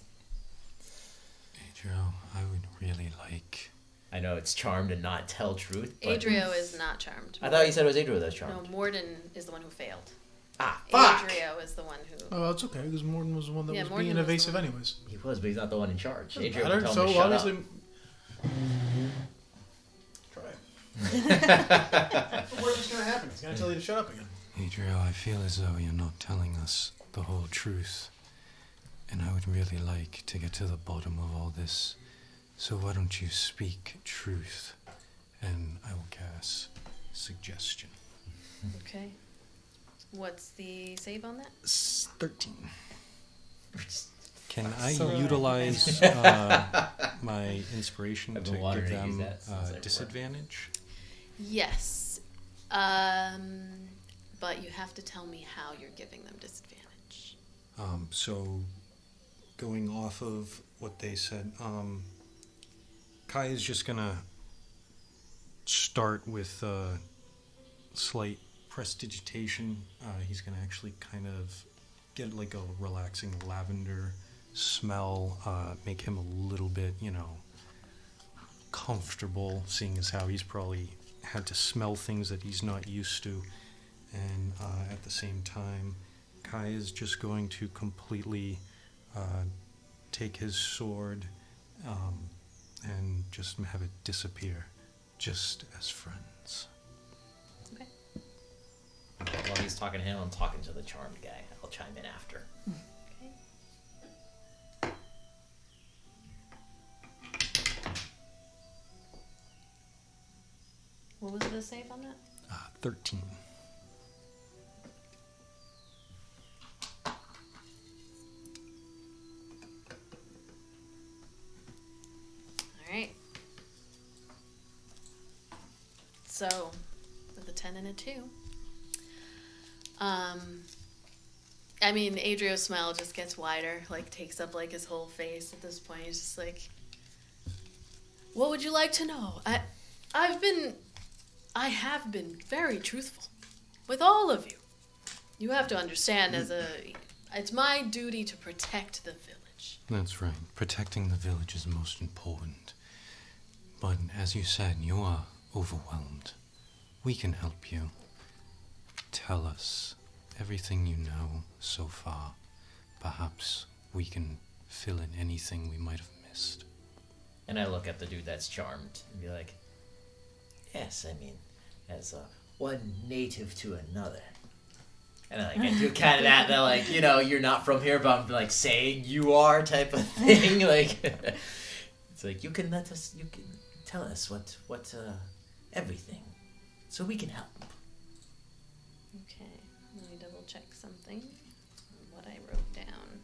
Adriel, I would really like... I know it's charmed and not tell truth, but... Adrio is not charmed. I thought you said it was Adriel that was charmed. No, Morden is the one who failed. Ah, fuck! Adrio is the one who... Oh, that's okay, because Morden was the one that was Morden being was the evasive one. anyways. He was, but he's not the one in charge. Doesn't Adriel matter, can tell so him to shut obviously... up. Try it. What's going to happen? He's going to tell you to shut up again. Adriel, I feel as though you're not telling us the whole truth. And I would really like to get to the bottom of all this. So why don't you speak truth? And I will cast suggestion. Okay. What's the save on that? 13. Can I So- utilize my inspiration I've to been wanting give to use them that since I disadvantage? Yes. But you have to tell me how you're giving them disadvantage. So going off of what they said, Kai is just gonna start with slight prestidigitation. He's gonna actually kind of get like a relaxing lavender smell, make him a little bit, comfortable, seeing as how he's probably had to smell things that he's not used to. And at the same time, Kai is just going to completely take his sword and just have it disappear, just as friends. Okay. While he's talking to him, I'm talking to the charmed guy. I'll chime in after. Okay. What was the save on that? 13. Alright. So, with a 10 and a 2. I mean, Adrio's smile just gets wider, takes up his whole face at this point. He's just like, what would you like to know? I have been very truthful with all of you. You have to understand, it's my duty to protect the village. That's right. Protecting the village is most important. But as you said, you are overwhelmed. We can help you. Tell us everything you know so far. Perhaps we can fill in anything we might have missed. And I look at the dude that's charmed and be like, yes, I mean, as one native to another. And I do kind of that, you're not from here, but I'm saying you are type of thing. It's you can tell us what everything, so we can help. Okay, let me double check something. What I wrote down.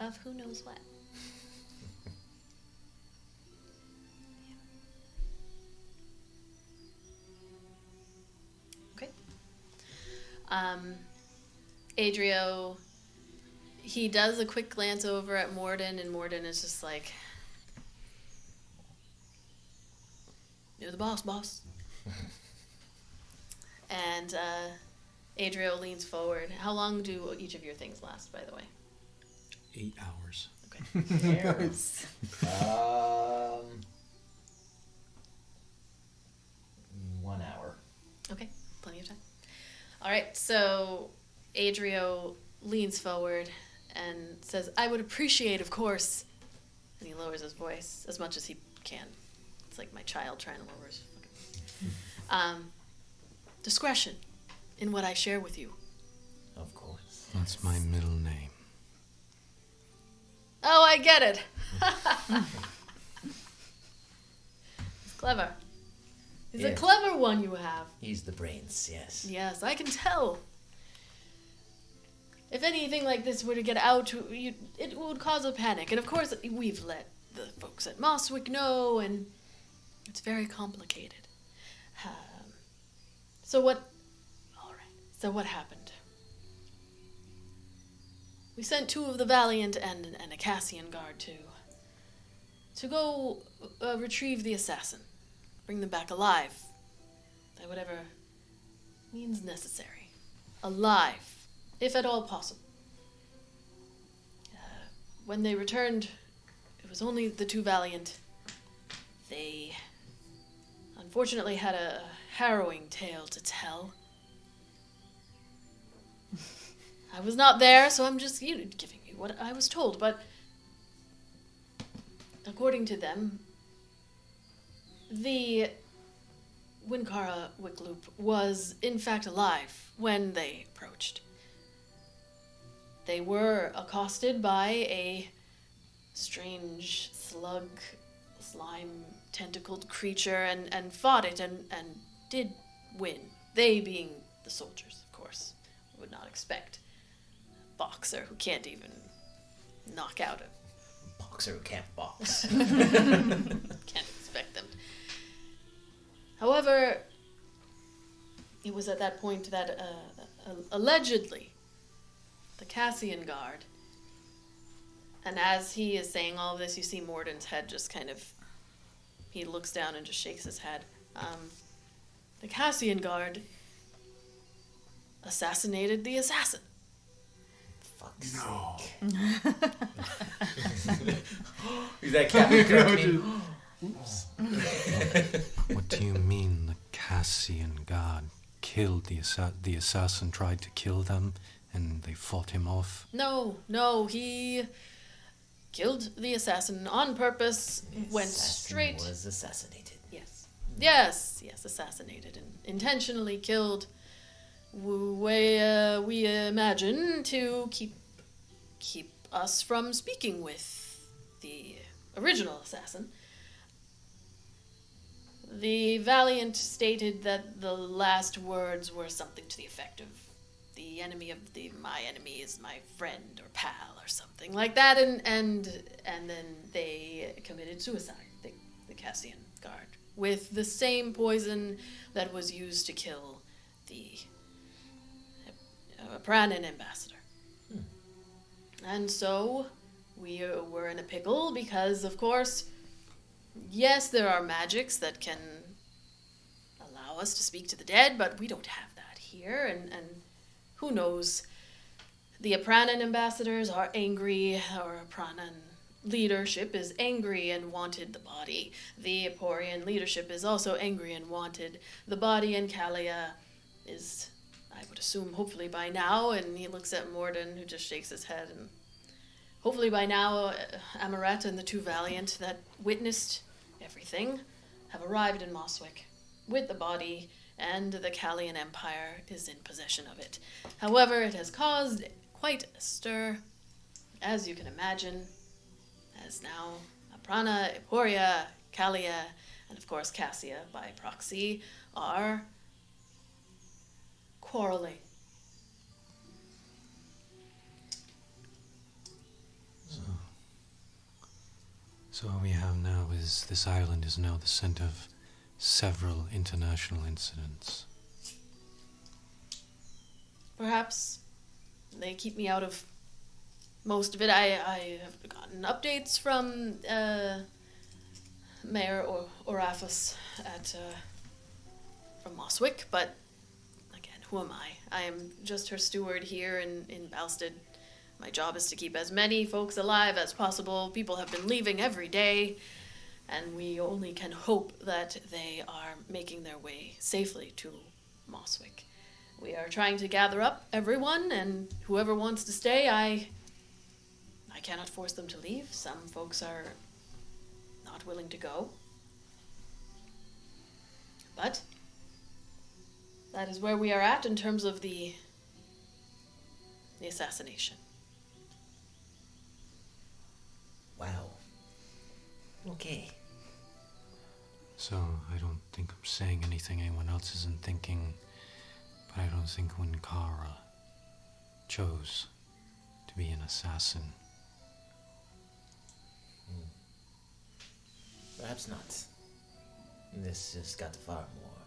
Of who knows what. Okay. Adrio, he does a quick glance over at Morden, and Morden is just like, you're the boss. And Adrio leans forward. How long do each of your things last, by the way? 8 hours. Okay. Nice. 1 hour. Okay, plenty of time. All right, so Adrio leans forward and says, I would appreciate, of course, and he lowers his voice as much as he can. It's like my child trying to lower his fucking... discretion in what I share with you. Of course. That's my middle name. Oh, I get it. It's clever. He's a Yes. clever one you have. He's the brains, yes. Yes, I can tell. If anything like this were to get out, it would cause a panic. And of course, we've let the folks at Mosswick know, and it's very complicated. So what happened? we sent 2 of the Valiant and a Cassian guard to go retrieve the assassin. Bring them back alive. By whatever means necessary. Alive, if at all possible. When they returned, it was only the 2 Valiant. They unfortunately had a harrowing tale to tell. I was not there, so I'm just giving you what I was told, but according to them, the Winkara Wickloop was in fact alive when they approached. They were accosted by a strange slug, slime, tentacled creature and fought it and did win. They being the soldiers, of course. Would not expect a boxer who can't even knock out a Boxer who can't box. can't expect them. However, it was at that point that allegedly the Cassian guard, and as he is saying all of this, you see Morden's head just kind of, he looks down and just shakes his head. The Cassian guard assassinated the assassin. Fuck's sake. Is that Captain Kirk? Oops. What do you mean the Cassian guard killed the assassin, tried to kill them, and they fought him off? No, he killed the assassin on purpose, went straight... was assassinated. Yes, assassinated and intentionally killed. We imagine to keep us from speaking with the original assassin. The Valiant stated that the last words were something to the effect of, the enemy of my enemy is my friend or pal or something like that, and then they committed suicide, the Cassian guard, with the same poison that was used to kill the Pranin ambassador. And so we were in a pickle because, of course, yes, there are magics that can allow us to speak to the dead, but we don't have that here, and who knows? The Pranin ambassadors are angry, or Pranin leadership is angry and wanted the body. The Emporian leadership is also angry and wanted the body, and Kalia is, I would assume, hopefully by now, and he looks at Morden, who just shakes his head, and hopefully by now, Amaret and the 2 Valiant that witnessed everything have arrived in Moswick with the body, and the Kalian Empire is in possession of it. However, it has caused quite a stir, as you can imagine, as now Aprana, Emporia, Kalia, and of course Cassia by proxy are quarreling. So what we have now is this island is now the center of several international incidents. Perhaps they keep me out of most of it. I have gotten updates from Mayor Orafus from Moswick, but again, who am I? I am just her steward here in Balsted. My job is to keep as many folks alive as possible. People have been leaving every day, and we only can hope that they are making their way safely to Moswick. We are trying to gather up everyone, and whoever wants to stay, I cannot force them to leave. Some folks are not willing to go. But that is where we are at in terms of the assassination. Wow. Okay. So I don't think I'm saying anything anyone else isn't thinking, but I don't think Winkara chose to be an assassin. Perhaps not. This just got far more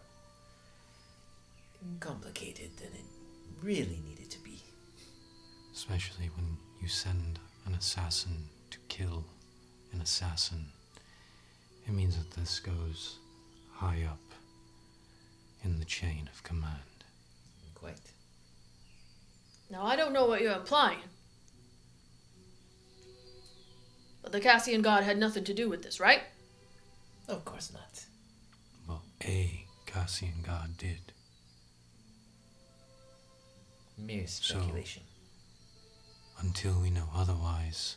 complicated than it really needed to be. Especially when you send an assassin to kill an assassin, it means that this goes high up in the chain of command. Quite. Now, I don't know what you're implying. But the Cassian God had nothing to do with this, right? Of course not. Well, a Cassian god did. Mere speculation. Until we know otherwise,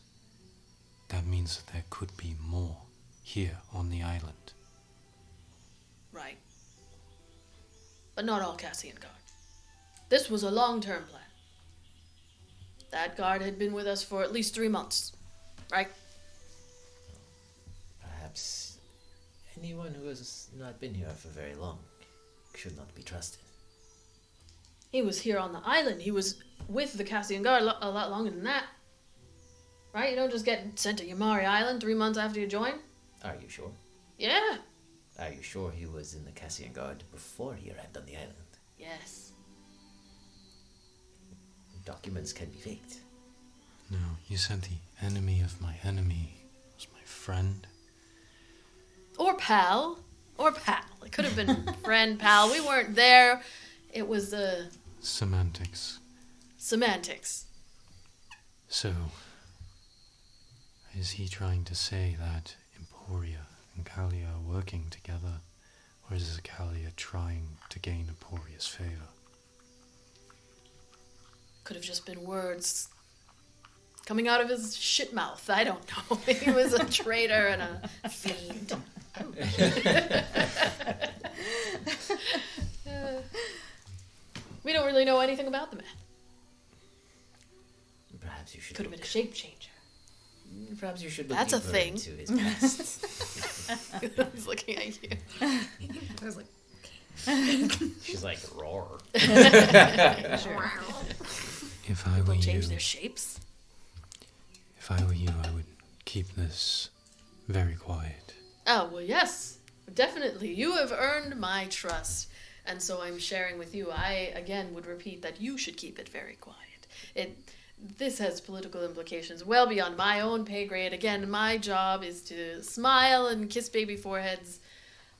that means that there could be more here on the island. Right. But not all Cassian Guard. This was a long-term plan. That guard had been with us for at least 3 months, right? Perhaps anyone who has not been here for very long should not be trusted. He was here on the island. He was with the Cassian Guard a lot longer than that. Right? You don't just get sent to Yamari Island 3 months after you join. Are you sure? Yeah. Are you sure he was in the Cassian Guard before he arrived on the island? Yes. Documents can be faked. No, you said the enemy of my enemy was my friend. Or pal. Or pal. It could have been friend, pal. We weren't there. It was Semantics. semantics. So, is he trying to say that Emporia and Kalia are working together, or is Kalia trying to gain Emporia's favor? Could have just been words coming out of his shit mouth. I don't know. He was a traitor and a fiend. We don't really know anything about the man. Perhaps you should. Could have been a shape changer. Perhaps you should look That's a deeper thing. into his past. He's looking at you. I was like, She's like, roar. Sure. If I were People you, change their shapes. if I were you, I would keep this very quiet. Oh, well, yes. Definitely. You have earned my trust. And so I'm sharing with you. I, again, would repeat that you should keep it very quiet. This has political implications well beyond my own pay grade. Again, my job is to smile and kiss baby foreheads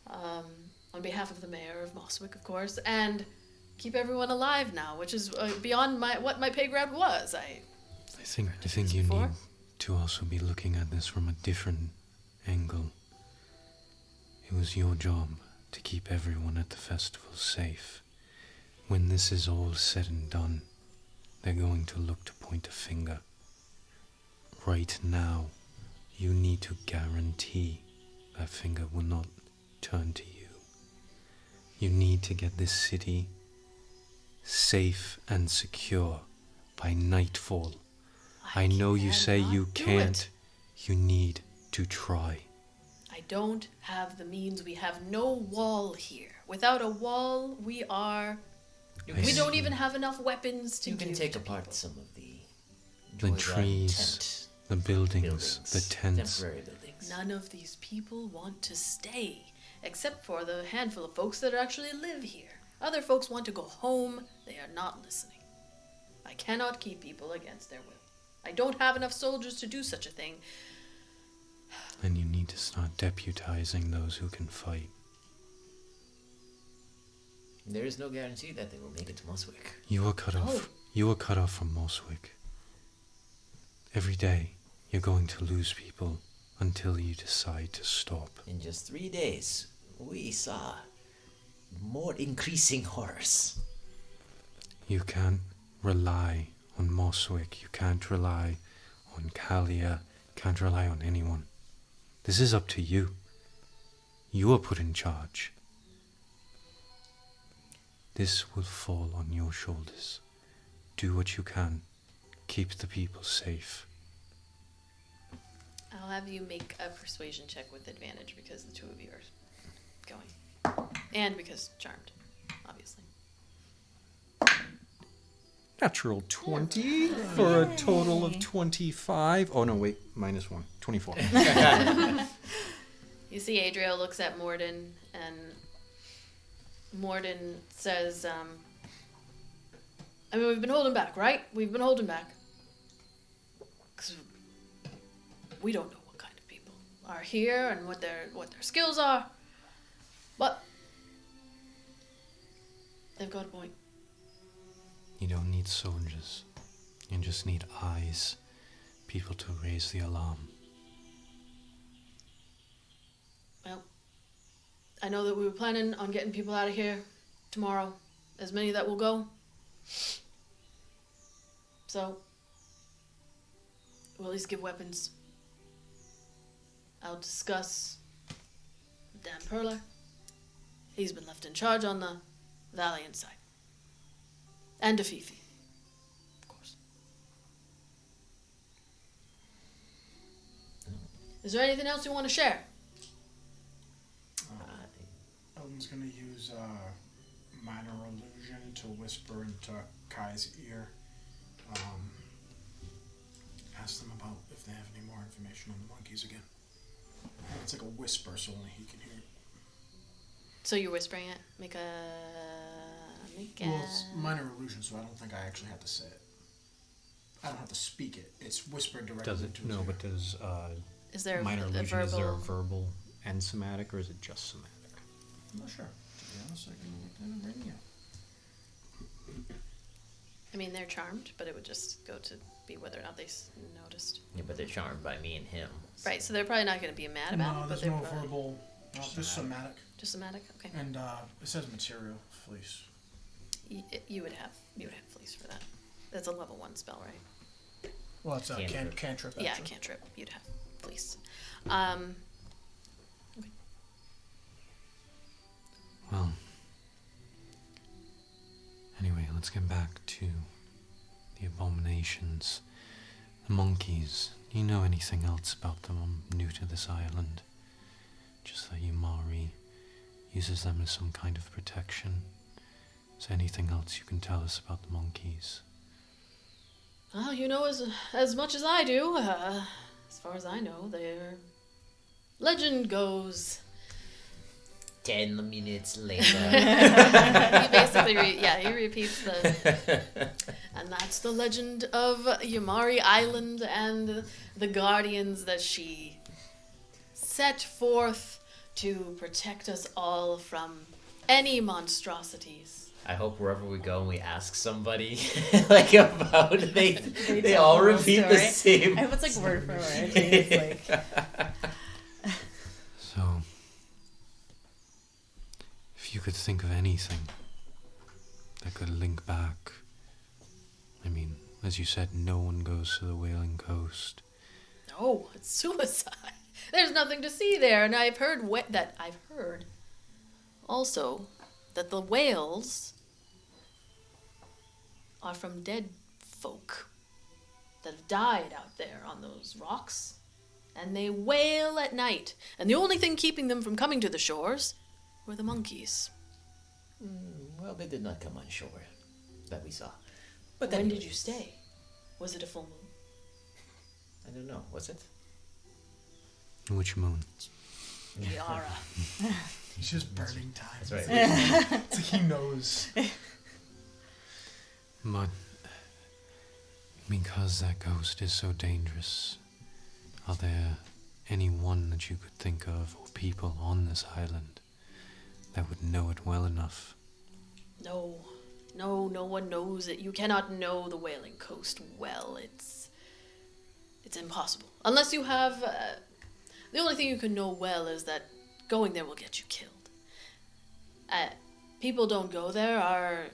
on behalf of the mayor of Mosswick, of course, and keep everyone alive now, which is beyond what my pay grade was. I think you before. need to also be looking at this from a different angle. It was your job to keep everyone at the festival safe. When this is all said and done, they're going to look to point a finger. Right now, you need to guarantee that finger will not turn to you. You need to get this city safe and secure by nightfall. I know you say you cannot do can't. You need to try. I don't have the means. We have no wall here. Without a wall, we don't even have enough weapons to You can give take to apart people. some of The Joyland trees, the buildings, the tents. temporary buildings. None of these people want to stay, except for the handful of folks that actually live here. Other folks want to go home. They are not listening. I cannot keep people against their will. I don't have enough soldiers to do such a thing. And you need to start deputizing those who can fight. There is no guarantee that they will make it to Mosswick. You were cut off. Oh. You were cut off from Mosswick. Every day, you're going to lose people until you decide to stop. In just 3 days, we saw more increasing horrors. You can't rely on Mosswick. You can't rely on Kalia. Can't rely on anyone. This is up to you. You are put in charge. This will fall on your shoulders. Do what you can. Keep the people safe. I'll have you make a persuasion check with advantage because the two of you are going. And because charmed, obviously. Natural 20 for a total of 25. Oh, no, wait. -1. 24. You see Adriel looks at Morden, and Morden says, I mean, we've been holding back, right? We've been holding back. we don't know what kind of people are here and what their skills are. But they've got a point. You don't need soldiers. You just need eyes. People to raise the alarm. Well, I know that we were planning on getting people out of here tomorrow. As many that will go. So, we'll at least give weapons. I'll discuss Dan Perler. He's been left in charge on the Valiant side. And Fifi, of course. Is there anything else you want to share? Eldon's gonna use minor illusion to whisper into Kai's ear. Ask them about if they have any more information on the monkeys again. It's like a whisper, so only he can hear it. So you're whispering it? Make a... Well, it's minor illusion, so I don't think I actually have to say it. I don't have to speak it. It's whispered directly Does it? into his No, ear. but does Is there minor a illusion? Is there a verbal... verbal and somatic, or is it just somatic? I'm not sure. To be honest, I can look that up right now. I mean, they're charmed, but it would just go to be whether or not they noticed. Yeah, but they're charmed by me and him. Right, so they're probably not going to be mad about No, it, but there's they're no probably... verbal. No, just somatic. Just somatic? Okay. And it says material fleece. You would have fleece for that. That's a level 1 spell, right? Well, it's a Cantrip. cantrip. Yeah, actually. cantrip. You'd have fleece. Okay. Well, anyway, let's get back to the abominations. The monkeys. Do you know anything else about them? I'm new to this island. Just that Yumari uses them as some kind of protection. Is there anything else you can tell us about the monkeys? Well, you know as much as I do. As far as I know, their legend goes. 10 minutes later. He basically, he repeats the... And that's the legend of Yumari Island and the guardians that she set forth to protect us all from any monstrosities. I hope wherever we go and we ask somebody like about it, they all repeat the same. I hope it's like word for word. It's like... So, if you could think of anything that could link back, I mean, as you said, no one goes to the Whaling Coast. No, it's suicide. There's nothing to see there, and I've heard also that the whales are from dead folk that have died out there on those rocks, and they wail at night, and the only thing keeping them from coming to the shores were the monkeys. Well, they did not come on shore that we saw. But when did you stay? Was it a full moon? I don't know. Was it? Which moon? Yara. He's just burning time. That's right. It's like he knows. But because that ghost is so dangerous, are there anyone that you could think of, or people on this island, that would know it well enough? No, no one knows it. You cannot know the Whaling Coast well. It's impossible. Unless you have... the only thing you can know well is that going there will get you killed. People don't go there. Our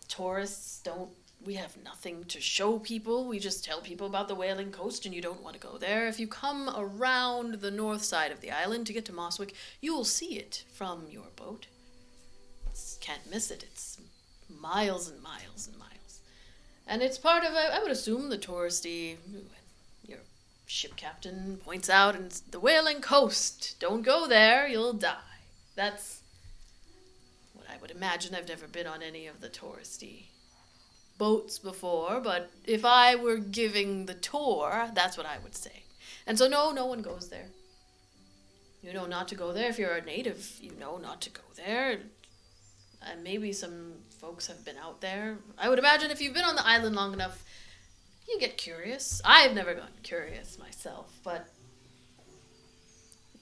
tourists don't... We have nothing to show people. We just tell people about the Whaling Coast, and you don't want to go there. If you come around the north side of the island to get to Mosswick, you will see it from your boat. Can't miss it. It's miles and miles and miles. And it's part of, I would assume, the touristy... Your ship captain points out, and the Whaling Coast. Don't go there, you'll die. That's what I would imagine. I've never been on any of the touristy boats before, but if I were giving the tour, that's what I would say. And so no one goes there. You know not to go there. If you're a native, you know not to go there. And maybe some folks have been out there. I would imagine if you've been on the island long enough, you get curious. I've never gotten curious myself, but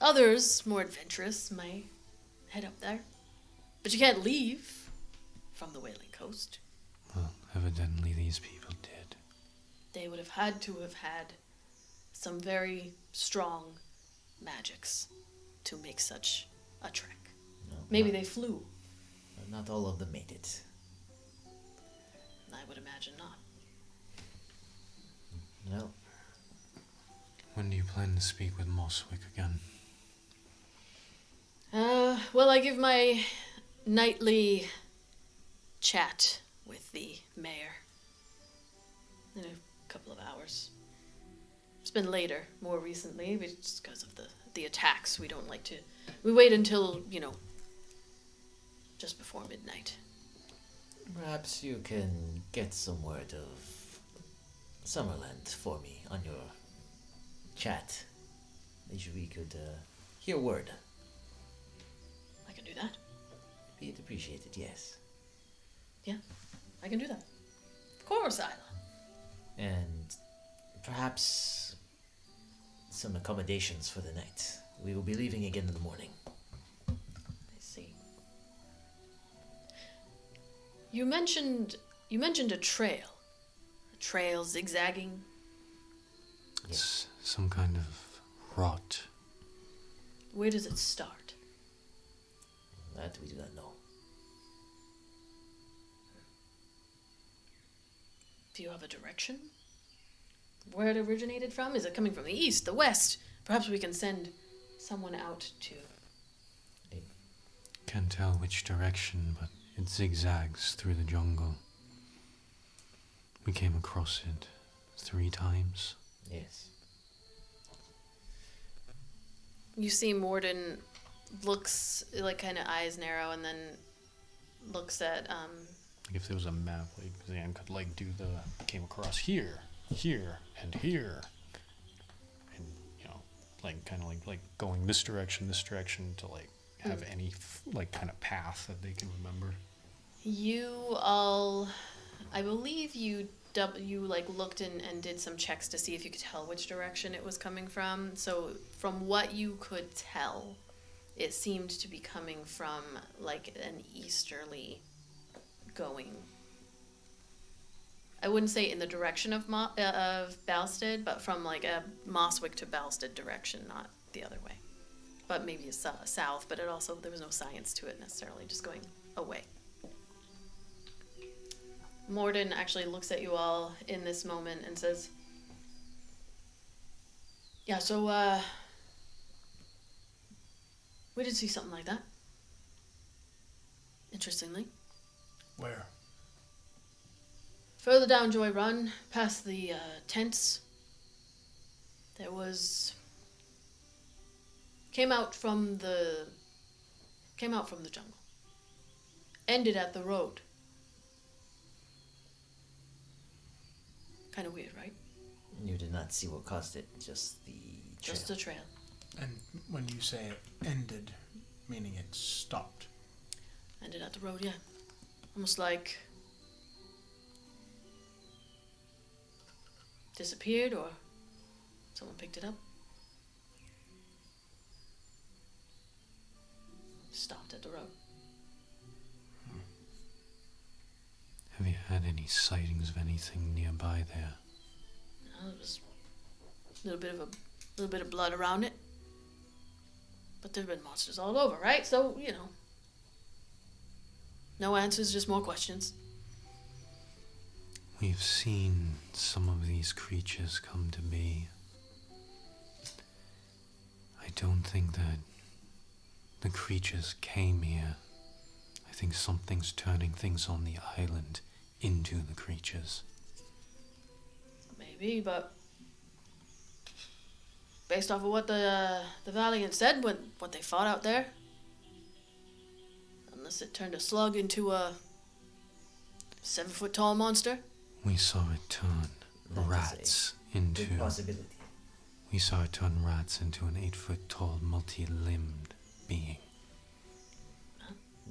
Others, more adventurous, may head up there. But you can't leave from the Wailing Coast. Well, evidently these people did. They would have had to have had some very strong magics to make such a trek. No, Maybe they flew. not all of them made it. I would imagine not. Well, When do you plan to speak with Moswick again? Well, I give my nightly chat with the mayor in a couple of hours. It's been later, more recently, but just because of the attacks. We don't like to. We wait until, just before midnight. perhaps you can get some word of Summerland for me on your chat. Maybe we could hear word. I can do that. Be it appreciated, yes. Yeah, I can do that. Of course, Ayla. And perhaps some accommodations for the night. We will be leaving again in the morning. I see. You mentioned a trail. A trail zigzagging. It's some kind of rot. Where does it start? That we do not know. Do you have a direction? Where it originated from? Is it coming from the east, the west? Perhaps we can send someone out to... Can't tell which direction, but it zigzags through the jungle. We came across it 3 times. Yes. You see Morden looks, like, kind of eyes narrow, and then looks at, Like if there was a map, like Zan could like do came across here, here, and here, and like kind of like going this direction to like have any like kind of path that they can remember. you all, I believe you like looked and did some checks to see if you could tell which direction it was coming from. So from what you could tell, it seemed to be coming from like an easterly going. I wouldn't say in the direction of Balsted, but from like a Moswick to Balsted direction, not the other way. But maybe south, but there was no science to it necessarily, just going away. Morden actually looks at you all in this moment and says, yeah, so, we did see something like that. Interestingly. Where? Further down Joy Run, past the tents, there was... Came out from the jungle. Ended at the road. Kind of weird, right? You did not see what caused it, just the trail. Just the trail. And when you say it ended, meaning it stopped. Ended at the road, yeah. Almost like disappeared or someone picked it up. Stopped at the road. Have you had any sightings of anything nearby there? There was a little bit of blood around it. But there've been monsters all over, right? So, no answers, just more questions. We've seen some of these creatures come to be. I don't think that the creatures came here. I think something's turning things on the island into the creatures. Maybe, but based off of what the Valiant said, what they fought out there, unless it turned a slug into a 7-foot-tall monster. We saw it turn rats into... Good possibility. We saw it turn rats into an 8-foot-tall, multi-limbed being.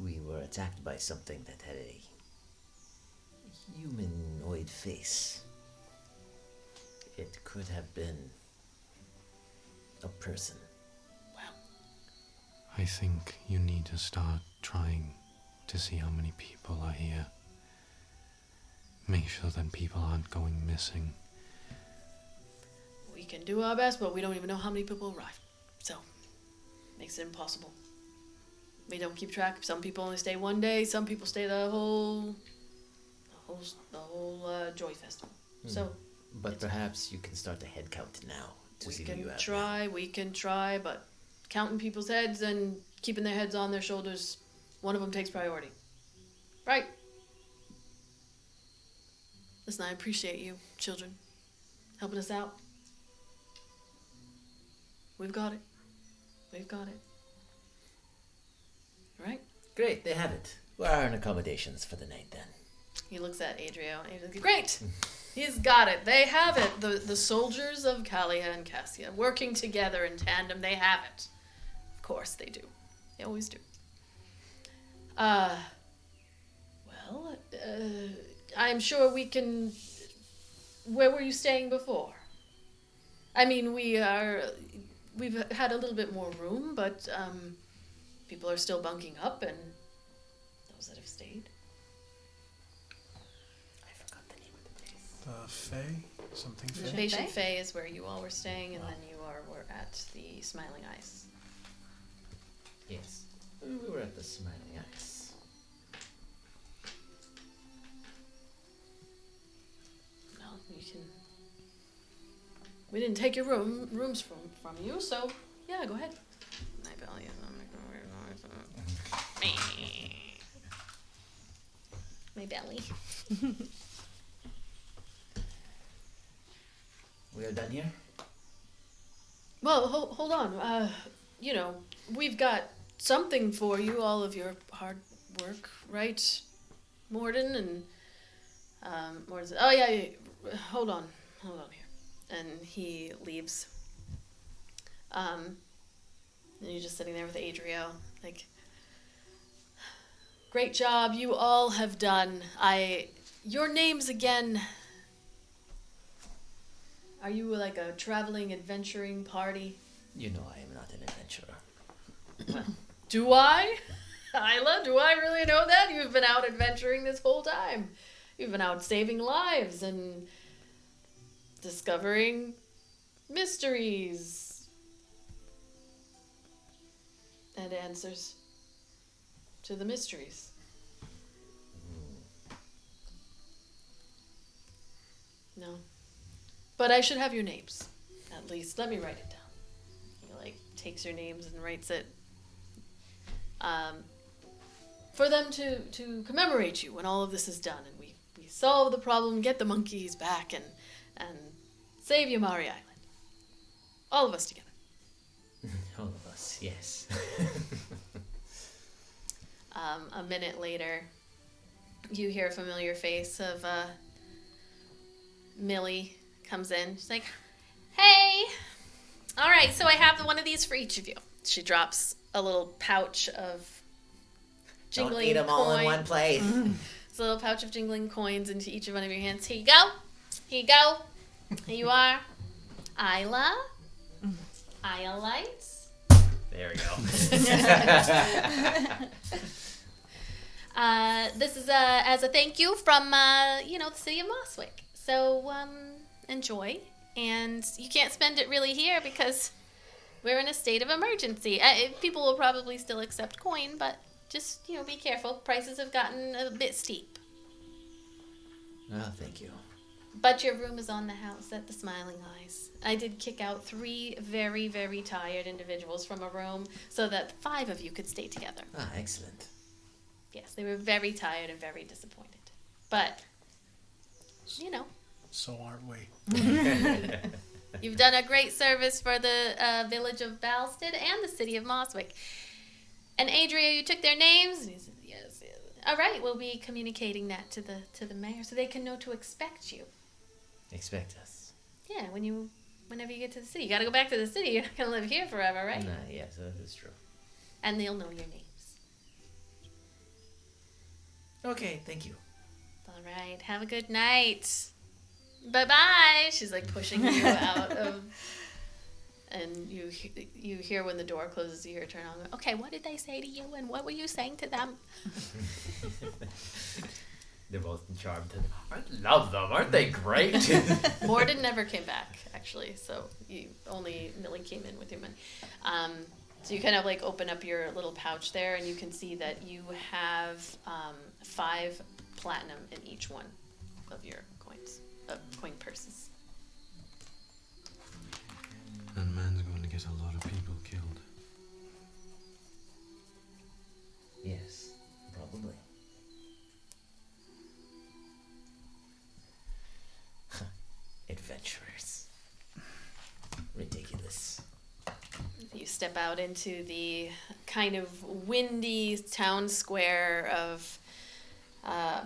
We were attacked by something that had a humanoid face. It could have been a person. Well, I think you need to start trying to see how many people are here. Make sure that people aren't going missing. We can do our best, but we don't even know how many people arrive. So, makes it impossible. We don't keep track. Some people only stay one day. Some people stay the whole Joy Festival. So, but perhaps you can start a head count now to see who you have. We can try, but counting people's heads and keeping their heads on their shoulders, one of them takes priority. Right? Listen, I appreciate you, children, helping us out. We've got it. We've got it. Right? Great, they have it. Where are our accommodations for the night then? He looks at Adrio. Great! He's got it. They have it. The soldiers of Kalia and Cassia working together in tandem. They have it. Of course they do. They always do. I'm sure we can... Where were you staying before? I mean, we've had a little bit more room, but people are still bunking up, and those that have stayed. I forgot the name of the place. The Fae? Something The Fae? Patient Fae is where you all were staying, and then you were at the Smiling Ice. Yes. We were at the Smiling Ice. No, you can... We didn't take your rooms from you, so yeah, go ahead. My belly is my belly. We are done here? Well, hold on. We've got something for you, all of your hard work, right, Morden? And Morden's... Oh, yeah. Hold on here. And he leaves. And you're just sitting there with Adrio, like... Great job, you all have done. Your names again... Are you like a traveling, adventuring party? You know I am not an adventurer. Well, do I? Ayla, do I really know that? You've been out adventuring this whole time. You've been out saving lives and discovering mysteries and answers to the mysteries. No. But I should have your names, at least. Let me write it down. He, takes your names and writes it. For them to commemorate you when all of this is done and we solve the problem, get the monkeys back, and save Yamari Island. All of us together. All of us, yes. A minute later, you hear a familiar face of Millie comes in. She's like, hey! All right, so I have one of these for each of you. She drops a little pouch of jingling Don't eat them all in one place. It's a little pouch of jingling coins into each of one of your hands. Here you go. Here you go. Here you are. Ayla. Iolite. There we go. This is as a thank you from, the city of Mosswick. So, enjoy. And you can't spend it really here because we're in a state of emergency. People will probably still accept coin, but just, be careful. Prices have gotten a bit steep. Oh, thank you. But your room is on the house at the Smiling Eyes. I did kick out 3 very, very tired individuals from a room so that 5 of you could stay together. Ah, excellent. Yes, they were very tired and very disappointed. But, So aren't we? you've done a great service for the village of Balsted and the city of Mosswick. And Adria, you took their names? And he said, yes. All right, we'll be communicating that to the mayor so they can know to expect you. Expect us. Yeah, whenever you get to the city. You gotta go back to the city. You're not gonna live here forever, right? Yes, that is true. And they'll know your names. Okay, thank you. All right, have a good night. Bye-bye. She's pushing you out of and you hear when the door closes, you hear turn on. Okay, what did they say to you, and what were you saying to them? They're both charmed. I love them. Aren't they great? Morden never came back, actually, so only Millie came in with your money. So you kind of like open up your little pouch there, and you can see that you have 5 platinum in each one of your coin purses. And man's going to get a lot of people killed. Yes, probably. Adventurers. Ridiculous. You step out into the kind of windy town square of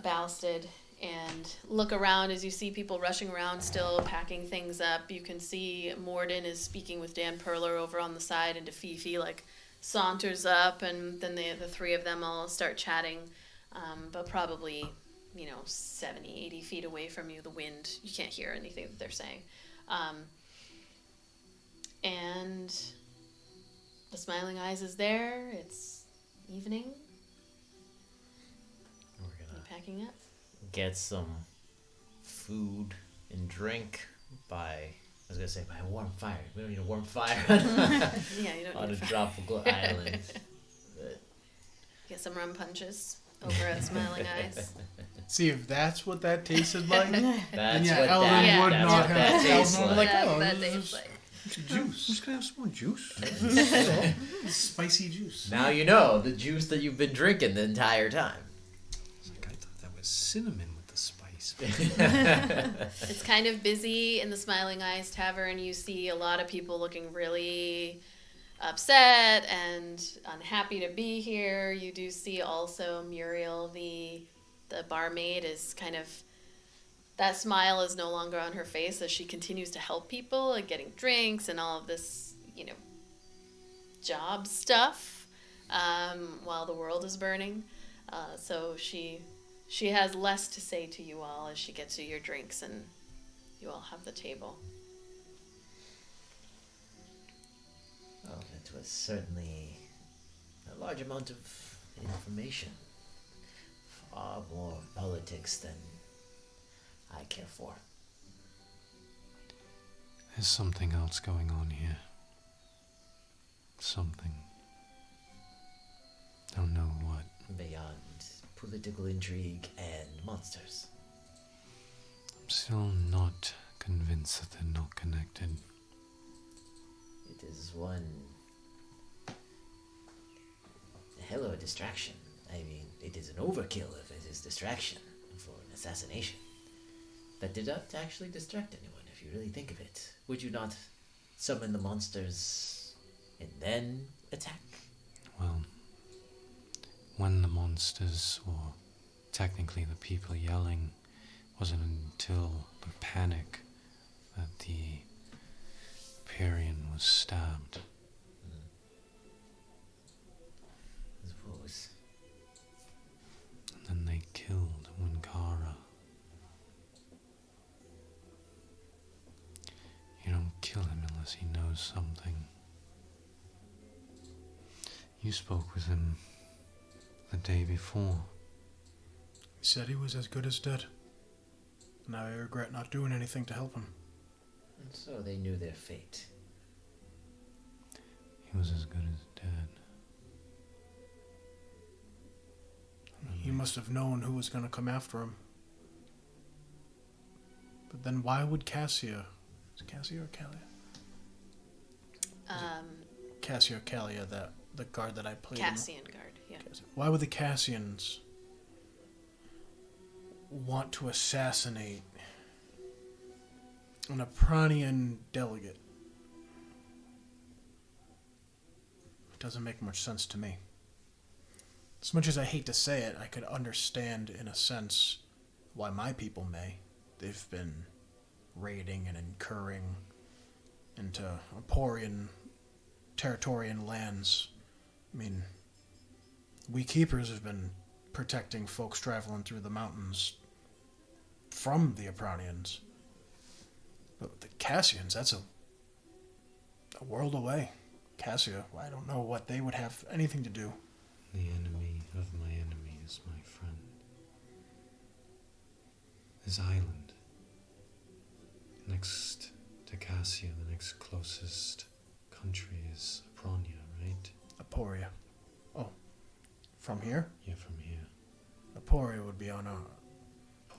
Balsted and look around as you see people rushing around still packing things up. You can see Morden is speaking with Dan Perler over on the side, and Fifi like saunters up, and then the 3 of them all start chatting, but probably 70, 80 feet away from you. The wind, you can't hear anything that they're saying. And the Smiling Eyes is there. It's evening. We're gonna Packing up. get some food and drink by a warm fire. We don't need a warm fire Yeah, you don't on need a fire. tropical island. But Get some rum punches over at Smiling Eyes. See, if that's what that tasted like, that's yeah, what Eldon that, would that's not what have- that tastes Eldon would like. like, oh, that this tastes is- like. Juice. Just gonna have some more juice. spicy juice. Now you know the juice that you've been drinking the entire time. It's like I thought that was cinnamon with the spice. It's kind of busy in the Smiling Eyes Tavern. You see a lot of people looking really upset and unhappy to be here. You do see also Muriel, the barmaid, is kind of, that smile is no longer on her face as she continues to help people and getting drinks and all of this, job stuff while the world is burning. So she has less to say to you all as she gets you your drinks and you all have the table. Well, it was certainly a large amount of information. Far more politics than I care for. There's something else going on here. Something. Don't know what. Beyond political intrigue and monsters. I'm still not convinced that they're not connected. It is one hell of a distraction. I mean, it is an overkill if it is distraction for an assassination. That did not actually distract anyone, if you really think of it. Would you not summon the monsters and then attack? Well, when the monsters, or technically the people yelling, wasn't until the panic that the Parian was stabbed. I suppose. And then they killed Winkara. You don't kill him unless he knows something. You spoke with him the day before. He said he was as good as dead. Now I regret not doing anything to help him. And so they knew their fate. He was as good as dead. He must have known who was going to come after him. But then why would Cassia... Is it Cassia or Callia? Cassia or Callia, the guard that I played. Cassian guard, yeah. Why would the Cassians want to assassinate an Apranian delegate? It doesn't make much sense to me. As much as I hate to say it, I could understand, in a sense, why my people may. They've been raiding and incurring into Aporian, Territorian lands. I mean, we keepers have been protecting folks traveling through the mountains from the Apranians. But the Cassians, A world away. Cassia, I don't know what they would have anything to do. The enemy of my enemy is my friend. This island, next to Cassia, the next closest country is Apronia, right? Aporia. Oh, from here? Yeah, from here. Aporia would be on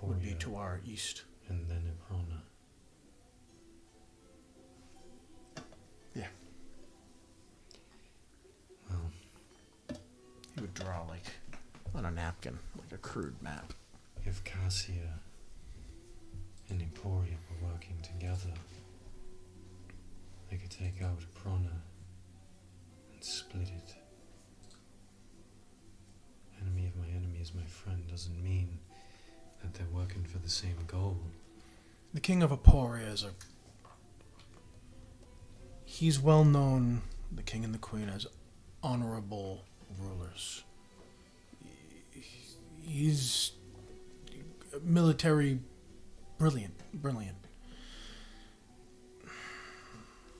would be Poria, to our east. and then Aprona. Yeah. Well, He would draw like on a napkin, like a crude map. if Cassia and Emporia were working together, they could take out Aprona and split it. Enemy of my enemy is my friend doesn't mean that they're working for the same goal. The king of Aporia is he's well known, the king and the queen, as honorable rulers. He's military brilliant.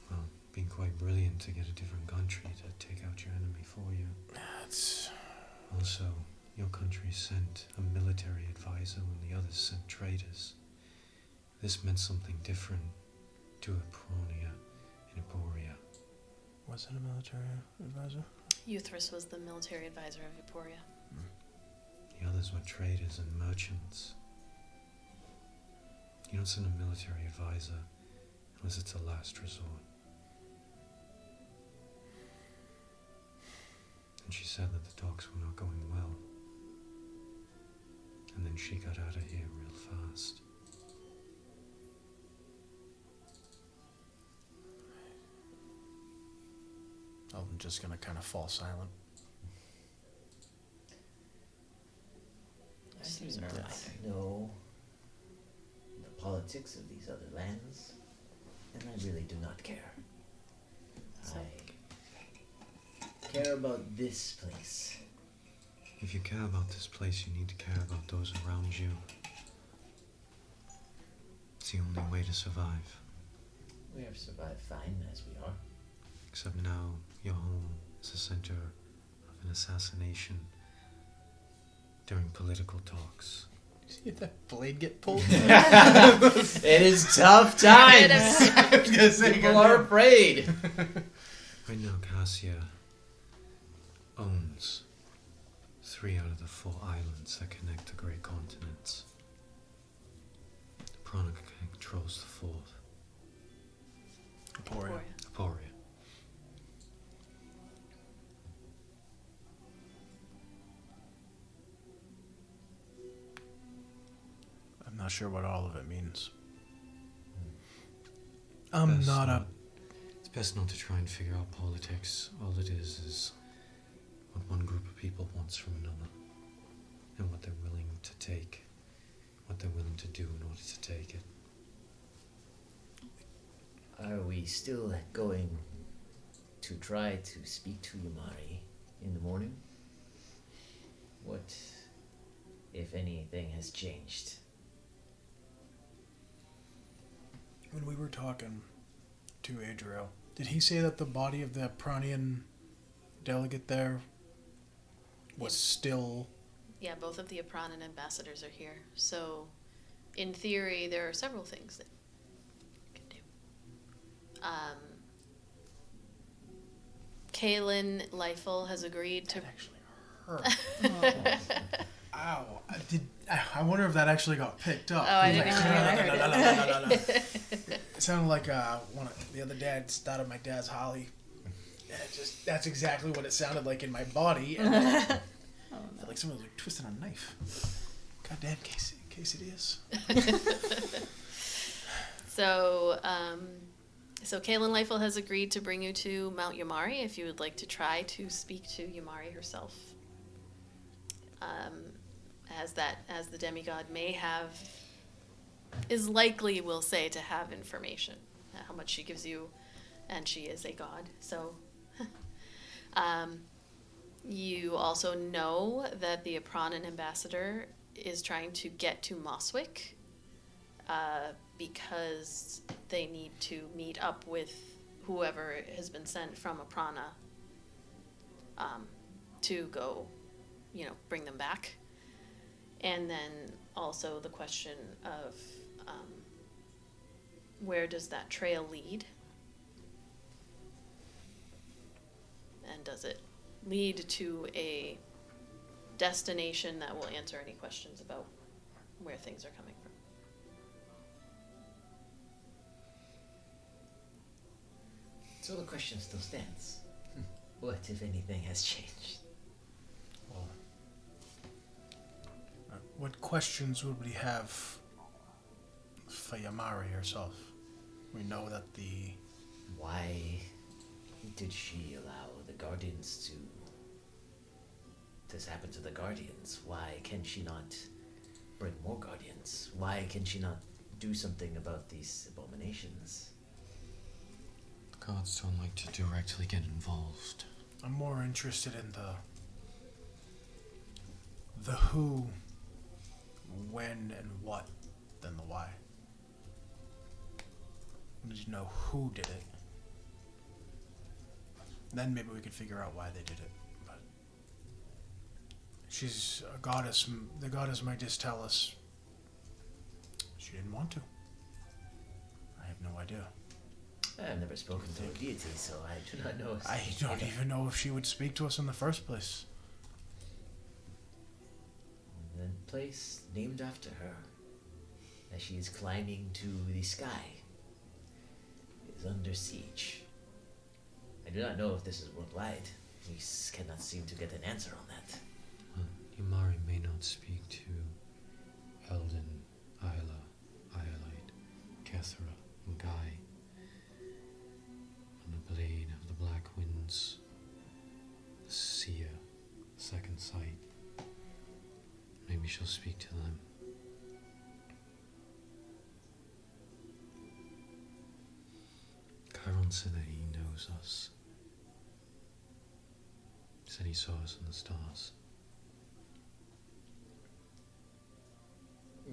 Well, being quite brilliant to get a different country to take out your enemy for you. That's Also, your country sent a military advisor when the others sent traders. This meant something different to Apronia and Emporia. was it a military advisor? Euthris was the military advisor of Eporia. The others were traders and merchants. You don't send a military advisor unless it's a last resort. And she said that the talks were not going well. And then she got out of here real fast. I'm just gonna kind of fall silent. I do not know the politics of these other lands, and I really do not care. So- I care about this place. If you care about this place, you need to care about those around you. It's the only way to survive. We have survived fine as we are. Except now, your home is the center of an assassination during political talks. See that blade get pulled? It is tough times. People are afraid. Right now, Cassia owns 3 out of the 4 islands that connect the great continents. Aprona controls the 4th, Aporia. Aporia. I'm not sure what all of it means. It's best not to try and figure out politics. All it is what one group of people wants from another, and what they're willing to take, what they're willing to do in order to take it. Are we still going to try to speak to Yamari in the morning? What, if anything, has changed? When we were talking to Adriel, did he say that the body of the Apronian delegate there was still... Yeah, both of the Apranan ambassadors are here. So, in theory, there are several things that you can do. Kaylin Leifel has agreed to... That actually hurt. Ow. I wonder if that actually got picked up. Oh, I didn't hear it. It sounded like one of the other dads thought of my dad's Holly. And that's exactly what it sounded like in my body. And I felt like someone was like twisting a knife. Goddamn quesadillas. So Kaylin Leifel has agreed to bring you to Mount Yamari if you would like to try to speak to Yamari herself. As the demigod may have, is likely, we'll say, to have information, how much she gives you, and she is a god. So, you also know that the Apranan ambassador is trying to get to Moswick, because they need to meet up with whoever has been sent from Aprana to go, bring them back. And then also the question of where does that trail lead? And does it lead to a destination that will answer any questions about where things are coming from? So the question still stands. What, if anything, has changed? Well, what questions would we have for Yamari herself? We know that the... Why did she allow the Guardians to... This happened to the Guardians. Why can she not bring more Guardians? Why can she not do something about these abominations? The gods don't like to directly get involved. I'm more interested in the who, when, and what than the why. We need to know who did it. Then maybe we could figure out why they did it. But she's a goddess. The goddess might just tell us she didn't want to. I have no idea. I've never spoken to a deity, so I do not know. I don't even know if she would speak to us in the first place. The place named after her, as she is climbing to the sky, is under siege. I do not know if this is worldwide. We cannot seem to get an answer on that. Well, Yamari may not speak to Eldon, Ayla, Iolite, Kethra, and Guy. On the blade of the black winds, the seer, second sight. Maybe she'll speak to them. Chiron said that he knows us. He said he saw us in the stars.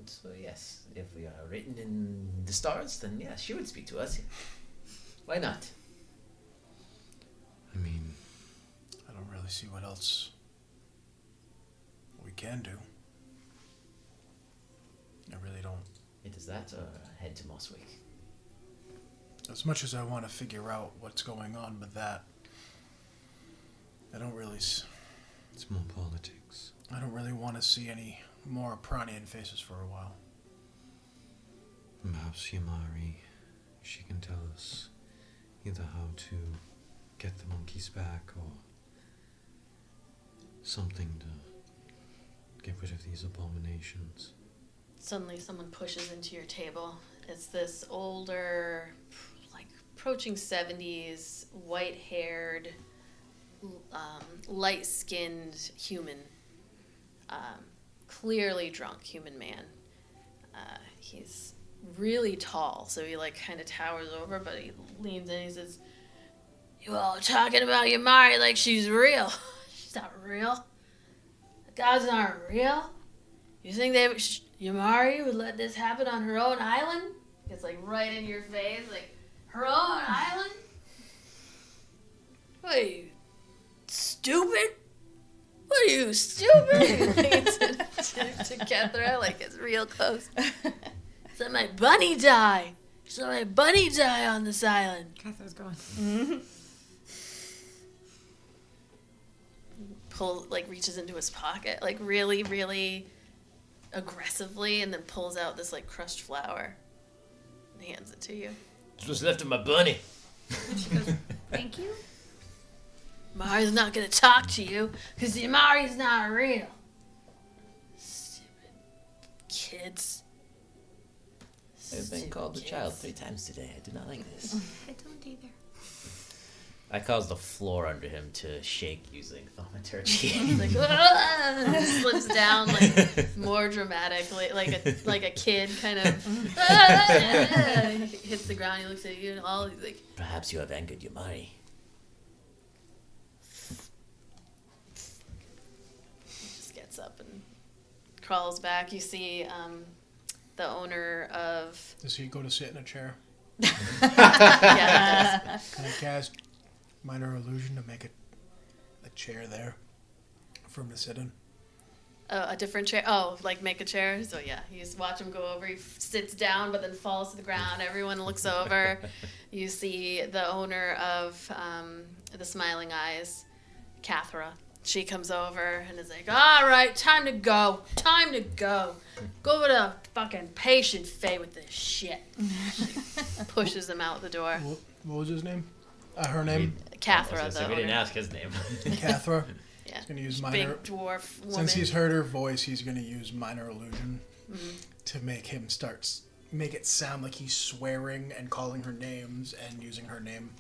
So yes, if we are written in the stars, then yeah, she would speak to us. Why not? I mean, I don't really see what else we can do. I really don't. It is that, or head to Mosswick? As much as I want to figure out what's going on with that, I don't really... it's more politics. I don't really want to see any more Pranian faces for a while. Perhaps Yamari, she can tell us either how to get the monkeys back or something to get rid of these abominations. Suddenly someone pushes into your table. It's this older, like approaching 70s, white-haired, light-skinned human. Clearly drunk human man. He's really tall, so he like kind of towers over, but he leans in and he says, "You all talking about Yamari like she's real. She's not real. The gods aren't real. You think Yamari would let this happen on her own island?" It's like right in your face, like, her own island? What are you, stupid? What are you, stupid? He leans to Kethra, like it's real close. She let my bunny die. She let my bunny die on this island. Kethra's going. Reaches into his pocket, like really, really aggressively, and then pulls out this like crushed flower and hands it to you. It's what's left of my bunny. She goes, "Thank you." Mari's not gonna talk to you because Mari's not real. Stupid kids. I've been called a child 3 times today. I do not like this. I don't either. I caused the floor under him to shake using thaumaturgy. He's like, "Ah!" Slips down like more dramatically, like a kid kind of. "Ah!" He hits the ground. He looks at you and all. He's like, Perhaps you have angered Yamari. Just gets up and crawls back. You see the owner of... Does he go to sit in a chair? Yeah, it does. Can I cast minor illusion to make a chair there for him to sit in? A different chair. Oh, like make a chair. So yeah, you just watch him go over. He sits down, but then falls to the ground. Everyone looks over. You see the owner of the Smiling Eyes, Kethra. She comes over and is like, "All right, time to go. Time to go. Go over to fucking patient Faye with this shit." She pushes him out the door. What was his name? Her name? Kethra, the we didn't owner. ask his name. Kethra. Yeah. He's going to use minor... Big dwarf woman. Since he's heard her voice, he's going to use minor illusion to make it sound like he's swearing and calling her names and using her name.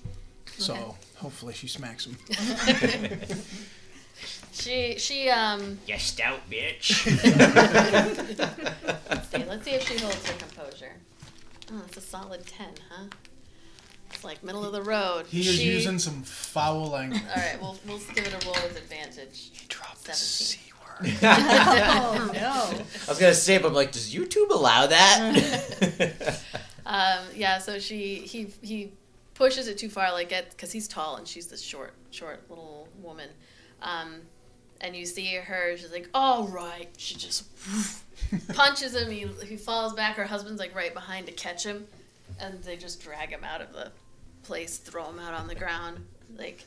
Okay. So hopefully she smacks him. She You stout bitch. let's see if she holds her composure. Oh, it's a solid 10, huh? It's like middle of the road. He is using some foul language. All right, we'll give it a roll with advantage. He dropped 17. the C word. Oh no. I was gonna say, but I'm like, does YouTube allow that? Yeah, so he pushes it too far, like because he's tall and she's this short little woman. And you see her, she's like, "All right." She just punches him. He falls back. Her husband's like right behind to catch him, and they just drag him out of the place, throw him out on the ground. Like,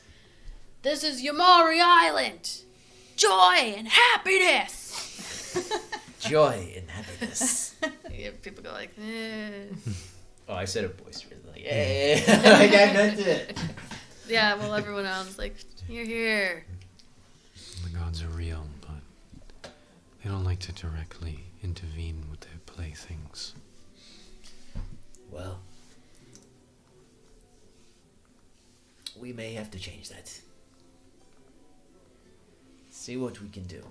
"This is Yamari Island, joy and happiness." Joy and happiness. Yeah, people go like, eh. Oh, I said it boisterous. Like, hey, like I meant it. Yeah, well, everyone else is like, "You're here." The gods are real, but they don't like to directly intervene with their playthings. Well, we may have to change that. See what we can do.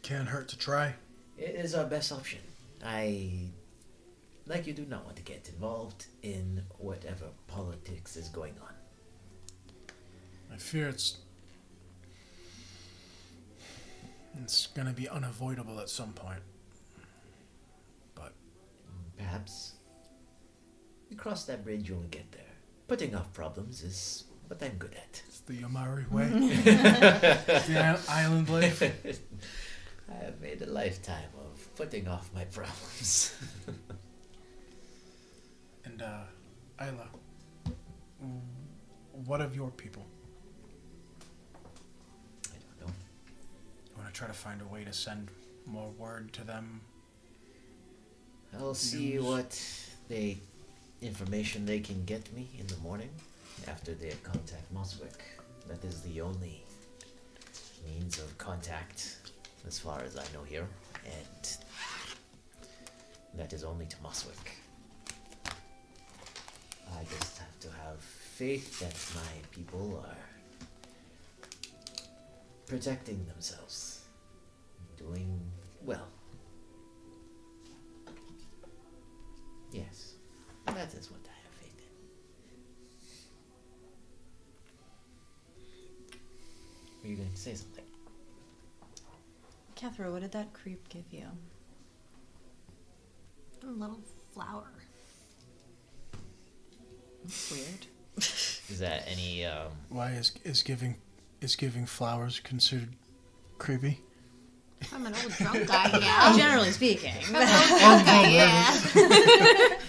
Can't hurt to try. It is our best option. Like you do not want to get involved in whatever politics is going on. I fear it's going to be unavoidable at some point. But Perhaps we cross that bridge when we get there. Putting off problems is what I'm good at. it's the Yamari way. The island life. I have made a lifetime of putting off my problems. And, Ayla, what of your people? I don't know. You want to try to find a way to send more word to them? I'll see what information they can get me in the morning after they contact Moswick. That is the only means of contact as far as I know here, and that is only to Moswick. I just have to have faith that my people are protecting themselves, doing well. Yes, that is what I have faith in. Were you going to say something? Kethra, what did that creep give you? A little flower. That's weird. Is that any, Why is giving flowers considered creepy? I'm an old drunk guy, yeah. Generally speaking. I'm an old drunk guy, yeah.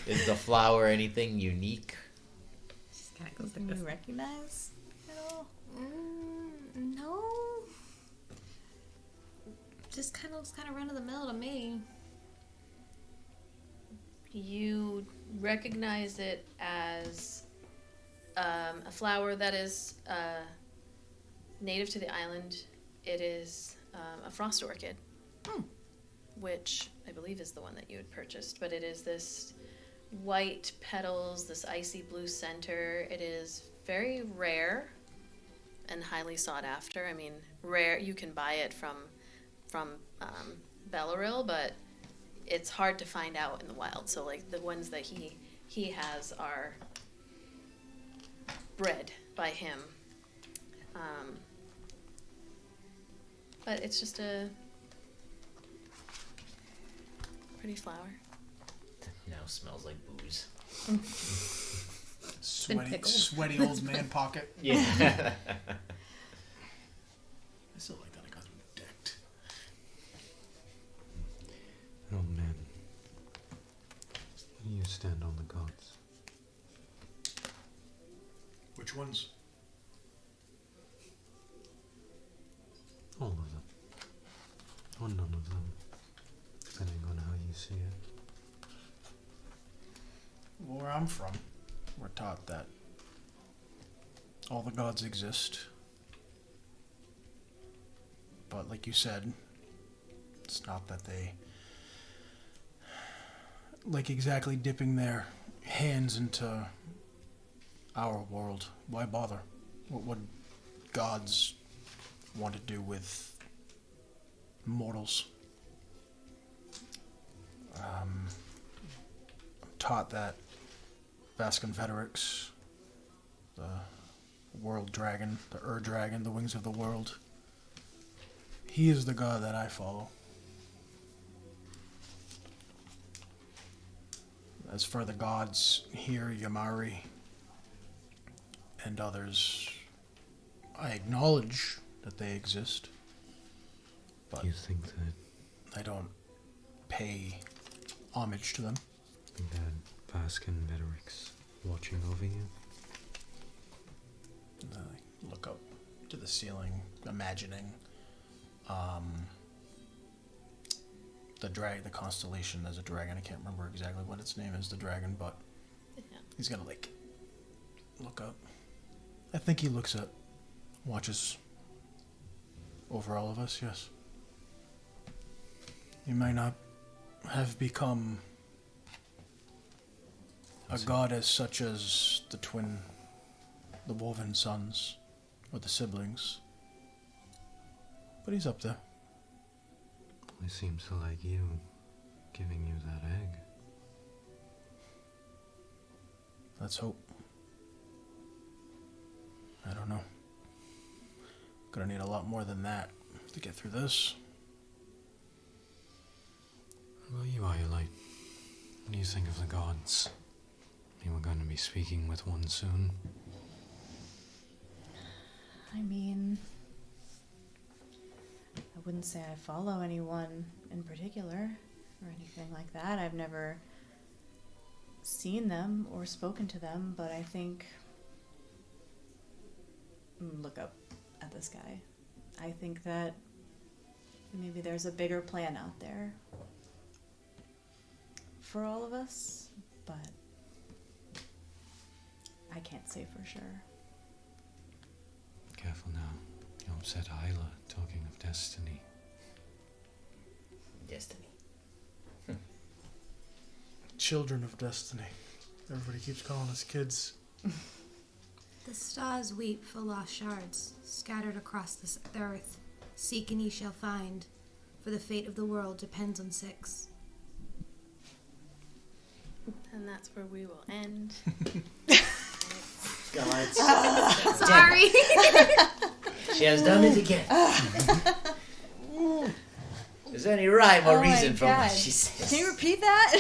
is the flower anything unique? Something you recognize at all? No. Just kind of looks kind of run of the mill to me. You recognize it as a flower that is native to the island. It is a frost orchid, which I believe is the one that you had purchased. But it is this white petals, this icy blue center. It is very rare and highly sought after. I mean, rare. You can buy it from Bellaril, but it's hard to find out in the wild. So like the ones that he has are bred by him. But it's just a pretty flower. Now smells like booze. Sweaty old man pocket. Yeah. I still like that. I got them decked. Oh man. You stand on the gods. Which ones? All of them. Or none of them. Depending on how you see it. Where I'm from, we're taught that all the gods exist. But like you said, it's not that they like exactly dipping their hands into our world. Why bother? What would gods want to do with mortals? I'm taught that Vasconfederix, the world dragon, the dragon, the wings of the world, he is the god that I follow. As for the gods here, Yamari and others, I acknowledge that they exist, but You think that I don't pay homage to them. Vasconfederix watching over you? And I look up to the ceiling, imagining the constellation as a dragon. I can't remember exactly what its name is, the dragon, but he's gonna like look up. I think he looks up, watches over all of us, yes. You might not have become a goddess such as the woven sons, or the siblings, but he's up there. It seems to like you giving you that egg. Let's hope. I don't know. Gonna need a lot more than that to get through this. How about you, Iolite? What do you think of the gods? You were going to be speaking with one soon. I mean, I wouldn't say I follow anyone in particular or anything like that. I've never seen them or spoken to them, but I think... Look up at the sky. I think that maybe there's a bigger plan out there for all of us, but I can't say for sure. Careful now. You upset Ayla talking of destiny. Destiny. Children of destiny. Everybody keeps calling us kids. The stars weep for lost shards, scattered across this earth. Seek and ye shall find, for the fate of the world depends on 6. And that's where we will end. Gods. Sorry. She has done it again. Is there any rhyme or reason for what she says? Can you repeat that?